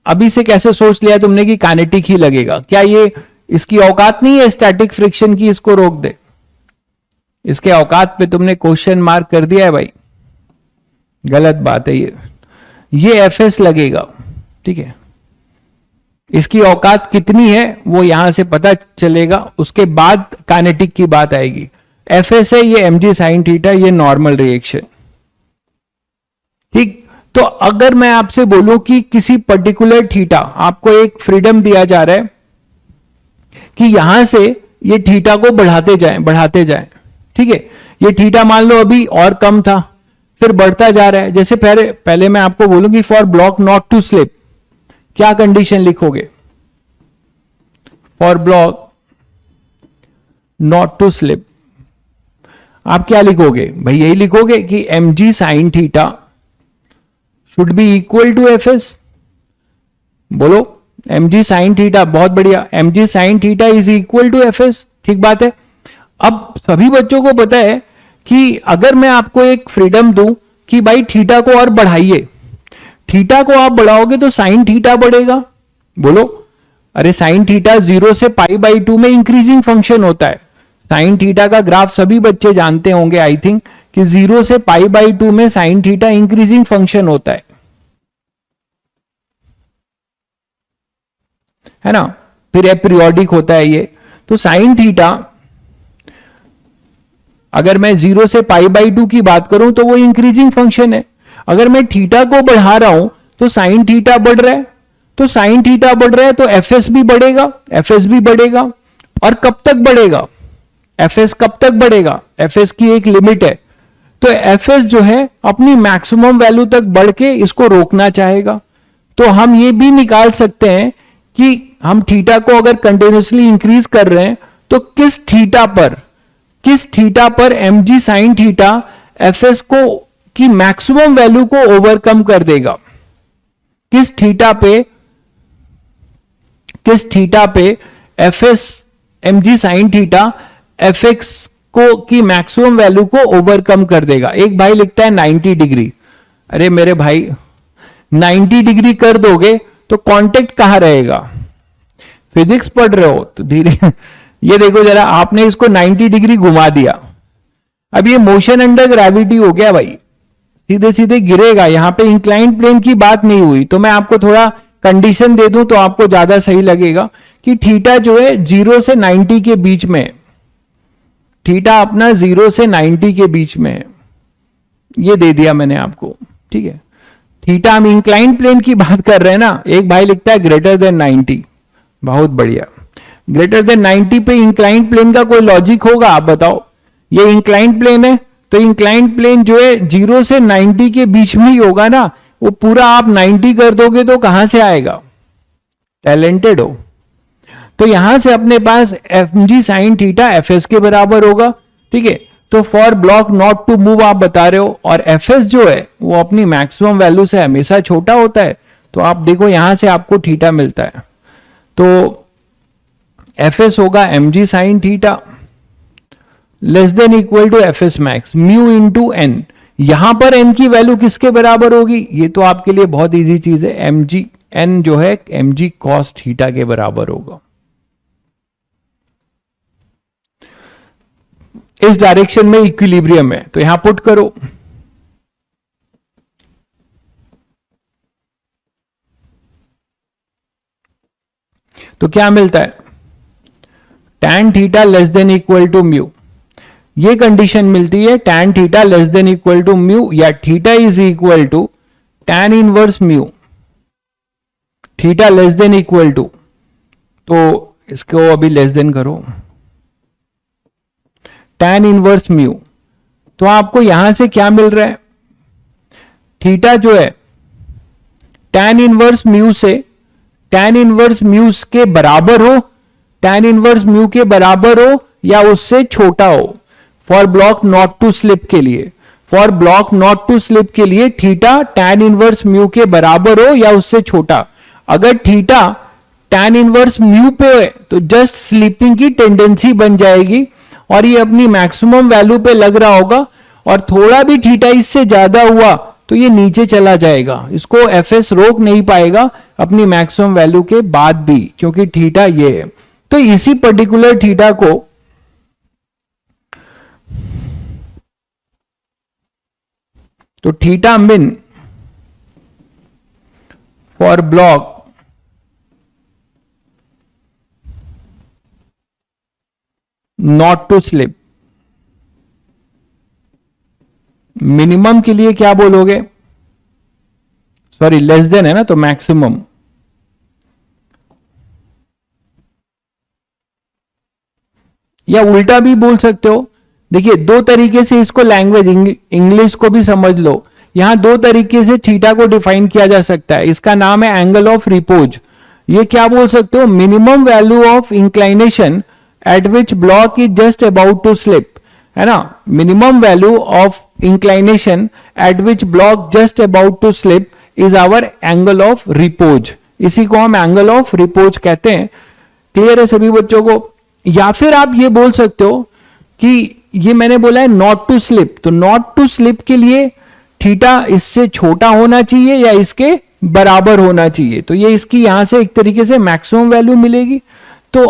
अभी से कैसे सोच लिया तुमने कि काइनेटिक ही लगेगा, क्या ये इसकी औकात नहीं है स्टैटिक फ्रिक्शन की इसको रोक दे, इसके औकात पे तुमने क्वेश्चन मार्क कर दिया है भाई, गलत बात है ये एफएस लगेगा, ठीक है, इसकी औकात कितनी है वो यहां से पता चलेगा, उसके बाद काइनेटिक की बात आएगी। एफएस है ये mg साइन थीटा, ये नॉर्मल रिएक्शन, ठीक। तो अगर मैं आपसे बोलूं कि किसी पर्टिकुलर थीटा आपको एक फ्रीडम दिया जा रहा है कि यहां से ये थीटा को बढ़ाते जाएं, ठीक है, ये थीटा मान लो अभी और कम था फिर बढ़ता जा रहा है, जैसे पहले मैं आपको बोलूं कि for block not to slip क्या कंडीशन लिखोगे, for block not to slip आप क्या लिखोगे भाई, यही लिखोगे कि mg sine theta should be equal to FS, बोलो mg साइन थीटा, बहुत बढ़िया, mg sine theta is equal to FS, ठीक बात है। अब सभी बच्चों को पता है कि अगर मैं आपको एक फ्रीडम दूं कि भाई थीटा को और बढ़ाइए, थीटा को आप बढ़ाओगे तो साइन थीटा बढ़ेगा, बोलो, अरे साइन थीटा 0 से π/2 में इंक्रीजिंग फंक्शन होता है, साइन थीटा का ग्राफ सभी बच्चे जानते होंगे आई थिंक कि 0 से π/2 में साइन थीटा इंक्रीजिंग फंक्शन होता है ना, फिर एपीरियोडिक होता है ये, तो साइन थीटा अगर मैं 0 से π/2 की बात करूं तो वो इंक्रीजिंग फंक्शन है, अगर मैं थीटा को बढ़ा रहा हूं तो साइन थीटा बढ़ रहा है, तो साइन थीटा बढ़ रहा है तो एफएस भी बढ़ेगा, एफएस भी बढ़ेगा, और कब तक बढ़ेगा, एफएस कब तक बढ़ेगा, एफएस की एक लिमिट है, तो एफएस जो है अपनी मैक्सिमम वैल्यू तक बढ़ के इसको रोकना चाहेगा। तो हम ये भी निकाल सकते हैं कि हम थीटा को अगर कंटिन्यूसली इंक्रीज कर रहे हैं तो किस थीटा पर mg साइन थीटा एफएस को की मैक्सिमम वैल्यू को ओवरकम कर देगा, किस थीटा पे FS mg sine theta FX को की मैक्सिमम वैल्यू को ओवरकम कर देगा। एक भाई लिखता है 90 डिग्री, अरे मेरे भाई 90 डिग्री कर दोगे तो कांटेक्ट कहां रहेगा? फिजिक्स पढ़ रहे हो तो धीरे ये देखो जरा, आपने इसको 90 डिग्री घुमा दिया, अब ये मोशन अंडर ग्रेविटी हो गया भाई, सीधे सीधे गिरेगा, यहां पे इंक्लाइंड प्लेन की बात नहीं हुई। तो मैं आपको थोड़ा कंडीशन दे दूं तो आपको ज्यादा सही लगेगा कि थीटा जो है 0 से 90 के बीच में, थीटा अपना 0 से 90 के बीच में है, ये दे दिया मैंने आपको, ठीक है। थीटा हम इंक्लाइंड प्लेन की बात कर रहे हैं ना, एक भाई लिखता है ग्रेटर देन 90, बहुत बढ़िया। ग्रेटर देन 90 पे इंक्लाइंड प्लेन का कोई लॉजिक होगा? आप बताओ। ये इंक्लाइंड प्लेन है तो इंक्लाइंड प्लेन जो है 0 से 90 के बीच में ही होगा ना, वो पूरा आप 90 कर दोगे तो कहां से आएगा? टैलेंटेड हो। तो यहां से अपने पास mg sin थीटा fs के बराबर होगा, ठीक है। तो for block not to move आप बता रहे हो, और fs जो है वो अपनी मैक्सिमम वैल्यू से हमेशा छोटा होता है, तो आप देखो यहां से आपको थीटा मिलता है, तो fs होगा mg sin theta less than equal to fs max mu into N. यहां पर n की वैल्यू किसके बराबर होगी? ये तो आपके लिए बहुत इजी चीज है, mg n जो है mg cos थीटा के बराबर होगा। इस डायरेक्शन में इक्विलिब्रियम है, तो यहां पुट करो, तो क्या मिलता है? tan theta less than equal to mu, ये कंडीशन मिलती है tan theta less than equal to mu, या theta is equal to tan inverse mu, theta less than equal to, तो इसको अभी लेस देन करो, tan इनवर्स म्यू। तो आपको यहां से क्या मिल रहा है? थीटा जो है tan इनवर्स म्यू से, tan इनवर्स म्यू के बराबर हो, tan इनवर्स म्यू के बराबर हो या उससे छोटा हो, for block not to slip के लिए। For block not to slip के लिए थीटा tan इनवर्स म्यू के बराबर हो या उससे छोटा। अगर थीटा tan इनवर्स म्यू पे है तो जस्ट स्लीपिंग की टेंडेंसी बन जाएगी और ये अपनी मैक्सिमम वैल्यू पे लग रहा होगा, और थोड़ा भी थीटा इससे ज्यादा हुआ तो ये नीचे चला जाएगा, इसको एफएस रोक नहीं पाएगा अपनी मैक्सिमम वैल्यू के बाद भी, क्योंकि थीटा ये है। तो इसी पर्टिकुलर थीटा को तो theta min for block not to slip, minimum के लिए क्या बोलोगे? सॉरी लेस देन है ना, तो मैक्सिमम, या उल्टा भी बोल सकते हो। देखिए दो तरीके से इसको लैंग्वेज इंग्लिश को भी समझ लो, यहां दो तरीके से थीटा को डिफाइन किया जा सकता है। इसका नाम है एंगल ऑफ रिपोज। ये क्या बोल सकते हो? Minimum value of inclination at which block is just about to slip, है ना। Minimum value of inclination at which block just about to slip is our angle of repose. इसी को हम एंगल ऑफ रिपोज कहते हैं। Clear है सभी बच्चों को? या फिर आप ये बोल सकते हो कि ये मैंने बोला है नॉट टू स्लिप, तो नॉट टू स्लिप के लिए थीटा इससे छोटा होना चाहिए या इसके बराबर होना चाहिए, तो ये इसकी यहां से एक तरीके से मैक्सिमम वैल्यू मिलेगी। तो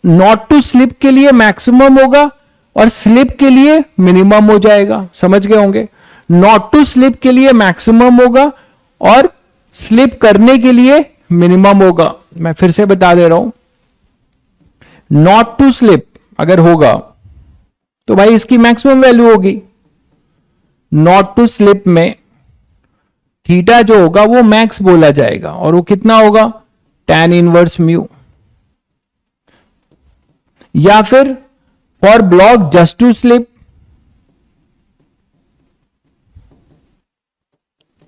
नॉट टू स्लिप के लिए मैक्सिमम होगा और स्लिप के लिए मिनिमम हो जाएगा, समझ गए होंगे। नॉट टू स्लिप के लिए मैक्सिमम होगा और स्लिप करने के लिए मिनिमम होगा। मैं फिर से बता दे रहा हूं, नॉट टू स्लिप अगर होगा तो भाई इसकी मैक्सिमम वैल्यू होगी। नॉट टू स्लिप में थीटा जो होगा वो मैक्स बोला जाएगा, और वो कितना होगा? tan inverse mu. या फिर for block just to slip,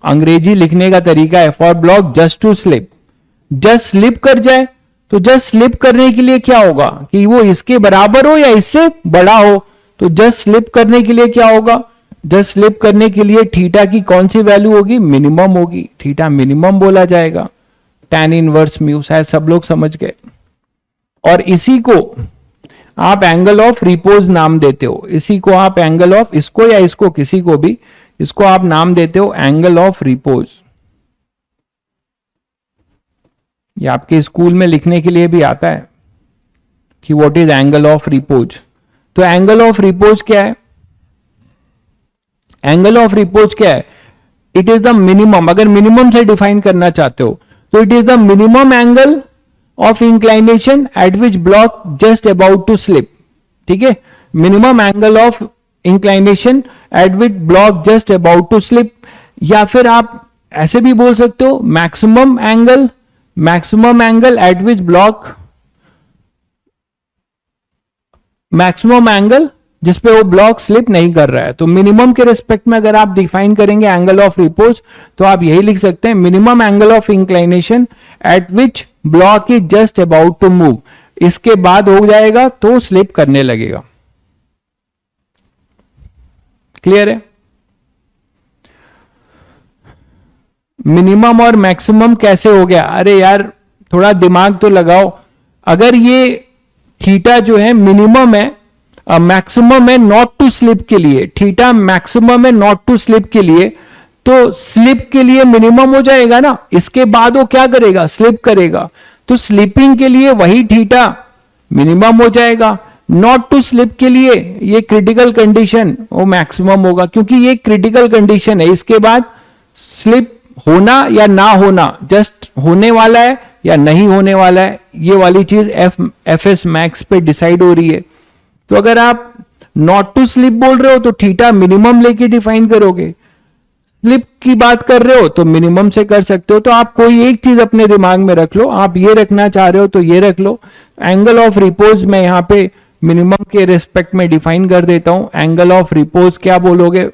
अंग्रेजी लिखने का तरीका है for block just to slip, just slip कर जाए, तो जस्ट स्लिप करने के लिए क्या होगा कि वो इसके बराबर हो या इससे बड़ा हो। तो जस्ट स्लिप करने के लिए क्या होगा? जस्ट स्लिप करने के लिए थीटा की कौन सी वैल्यू होगी? मिनिमम होगी, थीटा मिनिमम बोला जाएगा, tan इनवर्स म्यू। शायद सब लोग समझ गए। और इसी को आप एंगल ऑफ रिपोज नाम देते हो। इसी को आप एंगल ऑफ, इसको या इसको, किसी को भी, इसको आप नाम देते हो एंगल ऑफ रिपोज। ये आपके स्कूल में लिखने के लिए भी आता है कि what is angle of repose. तो एंगल ऑफ रिपोज क्या है? एंगल ऑफ रिपोज क्या है? इट इज द मिनिमम, अगर मिनिमम से डिफाइन करना चाहते हो तो it is the minimum angle of inclination at which block just about to slip. ठीक है, minimum angle of inclination at which block just about to slip, या फिर आप ऐसे भी बोल सकते हो maximum angle eight which block, maximum angle जिसपे वो ब्लॉक स्लिप नहीं कर रहा है। तो मिनिमम के रिस्पेक्ट में अगर आप डिफाइन करेंगे एंगल ऑफ रिपोज तो आप यही लिख सकते हैं minimum angle of inclination at which block is just about to move. इसके बाद हो जाएगा तो स्लिप करने लगेगा। क्लियर है? मिनिमम और मैक्सिमम कैसे हो गया? अरे यार थोड़ा दिमाग तो लगाओ। अगर ये थीटा जो है मिनिमम है, मैक्सिमम है नॉट टू स्लिप के लिए, थीटा मैक्सिमम है नॉट टू स्लिप के लिए, तो स्लिप के लिए मिनिमम हो जाएगा ना, इसके बाद वो क्या करेगा? स्लिप करेगा। तो स्लीपिंग के लिए वही थीटा मिनिमम हो जाएगा, नॉट टू स्लिप के लिए ये क्रिटिकल कंडीशन वो मैक्सिमम होगा, क्योंकि ये क्रिटिकल कंडीशन है। इसके बाद स्लिप होना या ना होना, जस्ट होने वाला है या नहीं होने वाला है, ये वाली चीज एफ एस मैक्स पे डिसाइड हो रही है। तो अगर आप नॉट टू स्लिप बोल रहे हो तो थीटा मिनिमम लेके डिफाइन करोगे, स्लिप की बात कर रहे हो तो मिनिमम से कर सकते हो। तो आप कोई एक चीज अपने दिमाग में रख लो, आप ये रखना चाह रहे हो तो ये रख लो। एंगल ऑफ रिपोज मैं यहां पे मिनिमम के रिस्पेक्ट में डिफाइन कर देता हूं। एंगल ऑफ रिपोज क्या बोलोगे?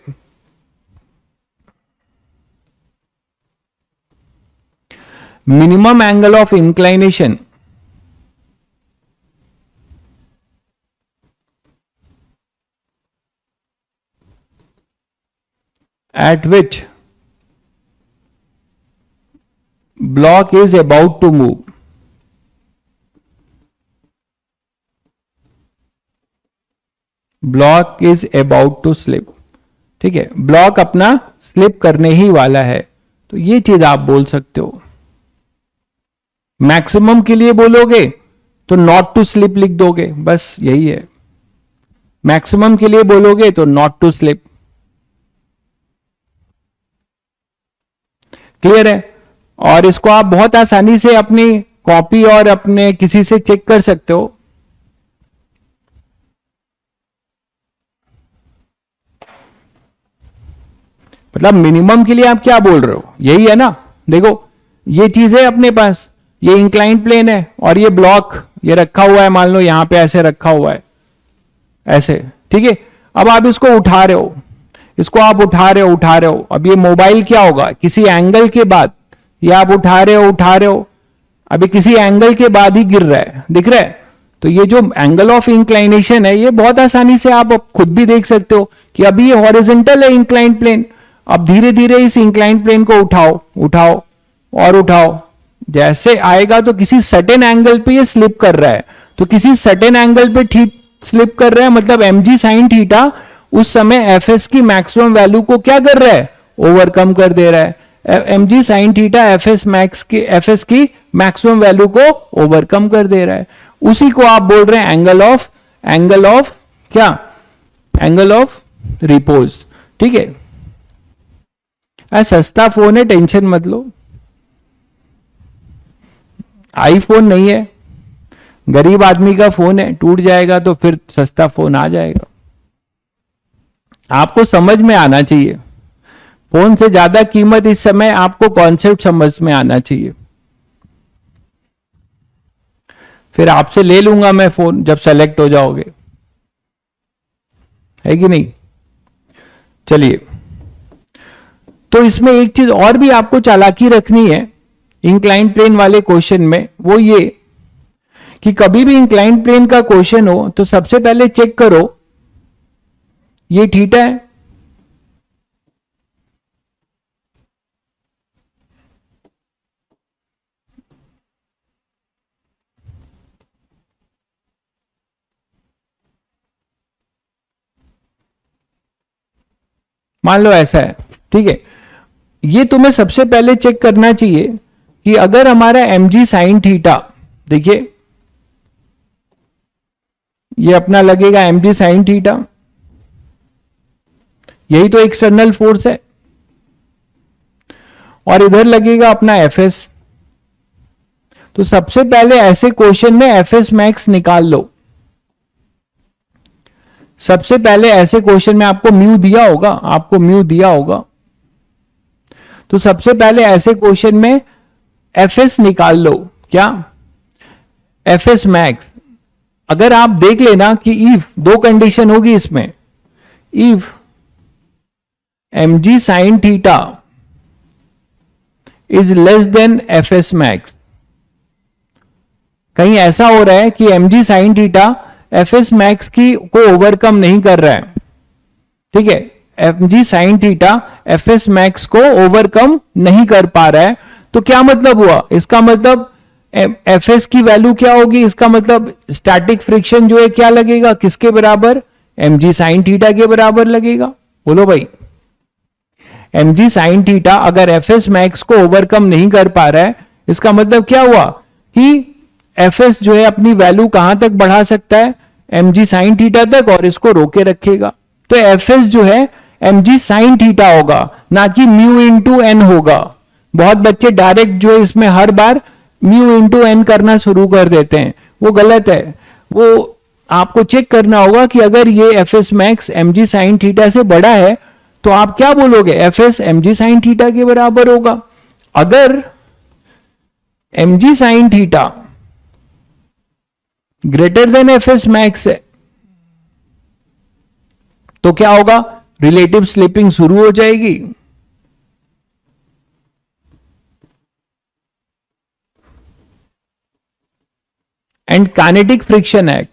Minimum angle of inclination at which block is about to move। Block is about to slip. ठीक है, ब्लॉक अपना स्लिप करने ही वाला है, तो ये चीज आप बोल सकते हो। मैक्सिमम के लिए बोलोगे तो नॉट टू स्लिप लिख दोगे, बस यही है। मैक्सिमम के लिए बोलोगे तो नॉट टू स्लिप। क्लियर है? और इसको आप बहुत आसानी से अपनी कॉपी और अपने किसी से चेक कर सकते हो। मतलब मिनिमम के लिए आप क्या बोल रहे हो, यही है ना। देखो ये चीज है अपने पास, ये इंक्लाइंड प्लेन है और ये ब्लॉक ये रखा हुआ है, मान लो यहां पे ऐसे रखा हुआ है ऐसे। ठीक है, अब आप इसको उठा रहे हो, इसको आप उठा रहे हो। अब ये मोबाइल क्या होगा? किसी एंगल के बाद ये आप उठा रहे हो, अभी किसी एंगल के बाद ही गिर रहा है, दिख रहा है। तो ये जो एंगल ऑफ इंक्लाइनेशन है ये बहुत आसानी से आप खुद भी देख सकते हो कि अभी ये हॉरिजॉन्टल है इंक्लाइंड प्लेन। अब धीरे धीरे इस इंक्लाइंड प्लेन को उठाओ और उठाओ, जैसे आएगा तो किसी सर्टेन एंगल पे ये स्लिप कर रहा है, तो किसी सर्टेन एंगल पे स्लिप कर रहा है, मतलब mg sin थीटा उस समय एफएस की मैक्सिमम वैल्यू को क्या कर रहा है? ओवरकम कर दे रहा है। mg sin थीटा एफएस की मैक्सिमम वैल्यू को ओवरकम कर दे रहा है। उसी को आप बोल रहे हैं एंगल ऑफ क्या? Angle of repose. ठीक है, सस्ता फोन है, टेंशन मत लो। आईफोन नहीं है, गरीब आदमी का फोन है, टूट जाएगा तो फिर सस्ता फोन आ जाएगा। आपको समझ में आना चाहिए, फोन से ज्यादा कीमत इस समय आपको कॉन्सेप्ट समझ में आना चाहिए। फिर आपसे ले लूंगा मैं फोन जब सेलेक्ट हो जाओगे, है कि नहीं। चलिए, तो इसमें एक चीज और भी आपको चालाकी रखनी है इंक्लाइंड प्लेन वाले क्वेश्चन में, वो ये कि कभी भी इंक्लाइंड प्लेन का क्वेश्चन हो तो सबसे पहले चेक करो ये थीटा है, मान लो ऐसा है। ठीक है, ये तुम्हें सबसे पहले चेक करना चाहिए कि अगर हमारा mg साइन थीटा, देखिए ये अपना लगेगा mg साइन थीटा, यही तो एक्सटर्नल फोर्स है, और इधर लगेगा अपना fs। तो सबसे पहले ऐसे क्वेश्चन में fs मैक्स निकाल लो। सबसे पहले ऐसे क्वेश्चन में आपको म्यू दिया होगा, आपको म्यू दिया होगा, तो सबसे पहले ऐसे क्वेश्चन में fs निकाल लो। क्या? fs max. अगर आप देख लेना कि इफ, दो कंडीशन होगी इसमें, if mg sine theta is less than fs max, कहीं ऐसा हो रहा है कि mg sine theta fs max की को ओवरकम नहीं कर रहा है, ठीक है, mg sine theta fs max को ओवरकम नहीं कर पा रहा है, तो क्या मतलब हुआ? इसका मतलब fs की वैल्यू क्या होगी? इसका मतलब स्टैटिक फ्रिक्शन जो है क्या लगेगा, किसके बराबर? mg साइन थीटा के बराबर लगेगा। बोलो भाई, mg साइन थीटा अगर fs मैक्स को ओवरकम नहीं कर पा रहा है, इसका मतलब क्या हुआ कि fs जो है अपनी वैल्यू कहां तक बढ़ा सकता है? mg साइन थीटा तक, और इसको रोके रखेगा। तो fs जो है mg साइन थीटा होगा, ना कि म्यू इंटू एन होगा। बहुत बच्चे डायरेक्ट जो है इसमें हर बार म्यू इंटू एन करना शुरू कर देते हैं, वो गलत है। वो आपको चेक करना होगा कि अगर ये fs max mg sine theta से बड़ा है तो आप क्या बोलोगे? fs mg साइन थीटा के बराबर होगा। अगर mg sine theta greater then fs max है तो क्या होगा? रिलेटिव स्लिपिंग शुरू हो जाएगी। एंड काइनेटिक फ्रिक्शन है,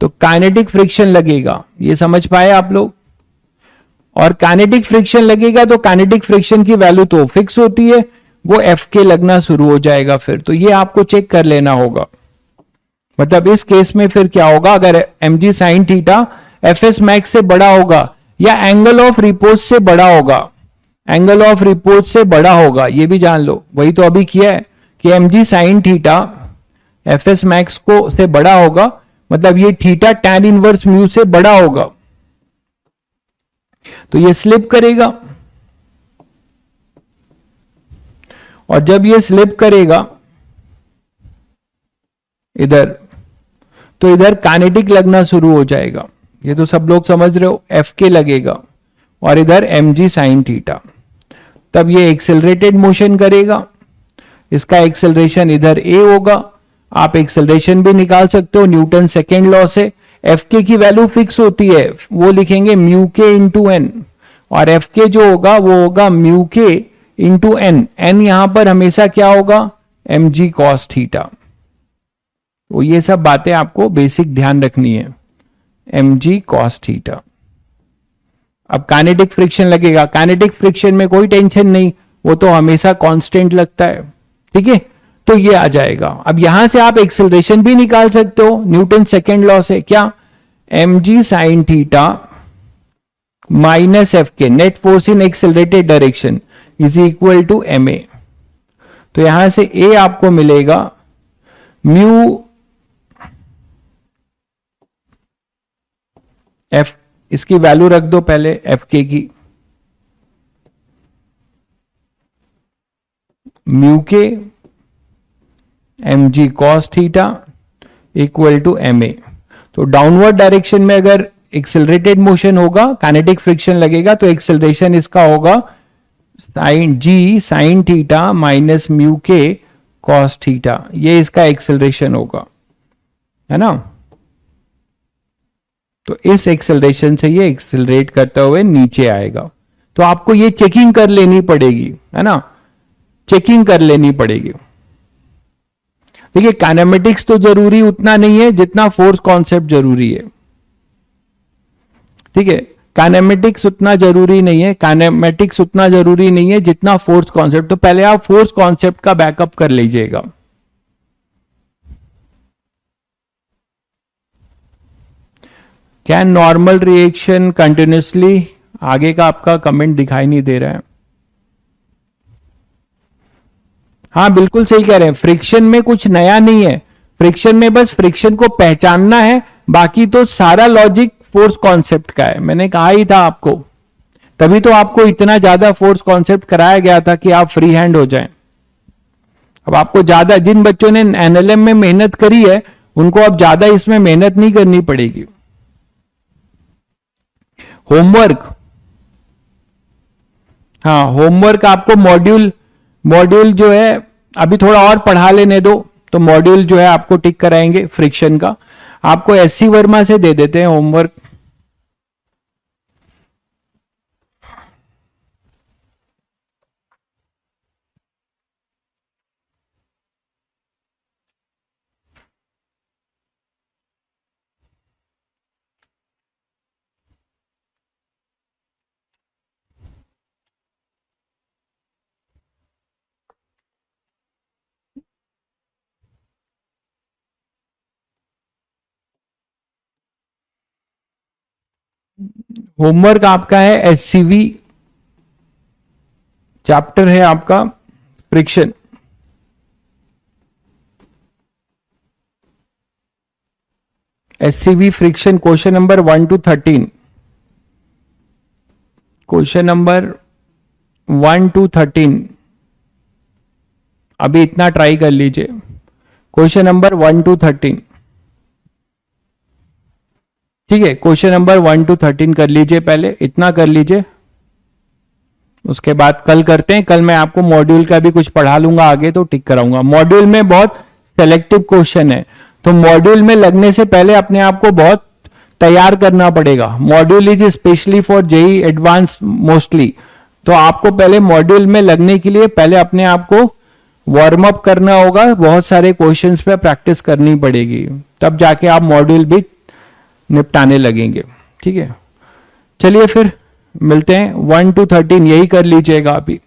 तो काइनेटिक फ्रिक्शन लगेगा, ये समझ पाए आप लोग? और काइनेटिक फ्रिक्शन लगेगा तो काइनेटिक फ्रिक्शन की वैल्यू तो फिक्स होती है, वो एफ के लगना शुरू हो जाएगा फिर। तो ये आपको चेक कर लेना होगा। मतलब इस केस में फिर क्या होगा? अगर mg sine theta fs max से बड़ा होगा या एंगल ऑफ रिपोज से बड़ा होगा, एंगल ऑफ रिपोज से बड़ा होगा, ये भी जान लो। वही तो अभी किया है कि mg sine theta fs max को से बड़ा होगा, मतलब ये थीटा tan इनवर्स म्यू से बड़ा होगा, तो ये स्लिप करेगा। और जब ये स्लिप करेगा इधर, तो इधर काइनेटिक लगना शुरू हो जाएगा। ये तो सब लोग समझ रहे हो, एफ के लगेगा और इधर mg साइन थीटा। तब ये एक्सेलरेटेड मोशन करेगा, इसका एक्सेलरेशन इधर a होगा। आप एक्सेलरेशन भी निकाल सकते हो न्यूटन सेकेंड लॉ से। एफ के की वैल्यू फिक्स होती है, वो लिखेंगे म्यू के इंटू एन, और एफ के जो होगा वो होगा म्यू के इंटू एन। एन यहां पर हमेशा क्या होगा? mg cos theta. तो ये सब बातें आपको बेसिक ध्यान रखनी है, mg कॉस थीटा। अब काइनेटिक फ्रिक्शन लगेगा, काइनेटिक फ्रिक्शन में कोई टेंशन नहीं, वो तो हमेशा कांस्टेंट लगता है, ठीक है। तो ये आ जाएगा। अब यहां से आप एक्सेलरेशन भी निकाल सकते हो न्यूटन सेकेंड लॉ से। क्या? mg sine theta minus F के, net force in accelerated direction, is equal to ma। तो यहां से a आपको मिलेगा म्यू एफ, इसकी वैल्यू रख दो पहले एफ के की, म्यू के mg cos theta equal to ma। तो डाउनवर्ड डायरेक्शन में अगर एक्सेलरेटेड मोशन होगा, काइनेटिक फ्रिक्शन लगेगा, तो एक्सेलरेशन इसका होगा sine g sine theta minus mu के cos थीटा, ये इसका एक्सेलरेशन होगा, है ना। तो इस एक्सेलरेशन से ये एक्सेलरेट करते हुए नीचे आएगा। तो आपको ये चेकिंग कर लेनी पड़ेगी, है ना, चेकिंग कर लेनी पड़ेगी। देखिए काइनेमेटिक्स तो जरूरी उतना नहीं है जितना फोर्स कॉन्सेप्ट जरूरी है, ठीक है। काइनेमेटिक्स उतना जरूरी नहीं है, काइनेमेटिक्स उतना जरूरी नहीं है जितना फोर्स कॉन्सेप्ट। तो पहले आप फोर्स कॉन्सेप्ट का बैकअप कर लीजिएगा। कैन नॉर्मल रिएक्शन कंटिन्यूसली, आगे का आपका कमेंट दिखाई नहीं दे रहा है। हाँ बिल्कुल सही कह रहे हैं, फ्रिक्शन में कुछ नया नहीं है, फ्रिक्शन में बस फ्रिक्शन को पहचानना है, बाकी तो सारा लॉजिक फोर्स कॉन्सेप्ट का है। मैंने कहा ही था आपको, तभी तो आपको इतना ज्यादा फोर्स कॉन्सेप्ट कराया गया था कि आप फ्री हैंड हो जाएं। अब आपको ज्यादा, जिन बच्चों ने एनएलएम में मेहनत करी है उनको अब ज्यादा इसमें मेहनत नहीं करनी पड़ेगी। होमवर्क, हाँ होमवर्क आपको मॉड्यूल मॉड्यूल जो है अभी थोड़ा और पढ़ा लेने दो, तो मॉड्यूल जो है आपको टिक कराएंगे फ्रिक्शन का। आपको एससी वर्मा से दे देते हैं होमवर्क। होमवर्क आपका है एससीवी, चैप्टर है आपका friction. SCV friction, question number 1 to 13, question number 1 to 13, अभी इतना ट्राई कर लीजिए। क्वेश्चन नंबर 1 to 13, ठीक है, क्वेश्चन नंबर 1 to 13 कर लीजिए, पहले इतना कर लीजिए, उसके बाद कल करते हैं। कल मैं आपको मॉड्यूल का भी कुछ पढ़ा लूंगा आगे, तो टिक कराऊंगा। मॉड्यूल में बहुत सेलेक्टिव क्वेश्चन है, तो मॉड्यूल में लगने से पहले अपने आप को बहुत तैयार करना पड़ेगा। Module is specially for JEE advance mostly, तो आपको पहले मॉड्यूल में लगने के लिए पहले अपने आप को वार्म अप करना होगा, बहुत सारे क्वेश्चंस पे प्रैक्टिस करनी पड़ेगी, तब जाके आप मॉड्यूल भी निपटाने लगेंगे। ठीक है, चलिए फिर मिलते हैं। 1 to 13 यही कर लीजिएगा अभी।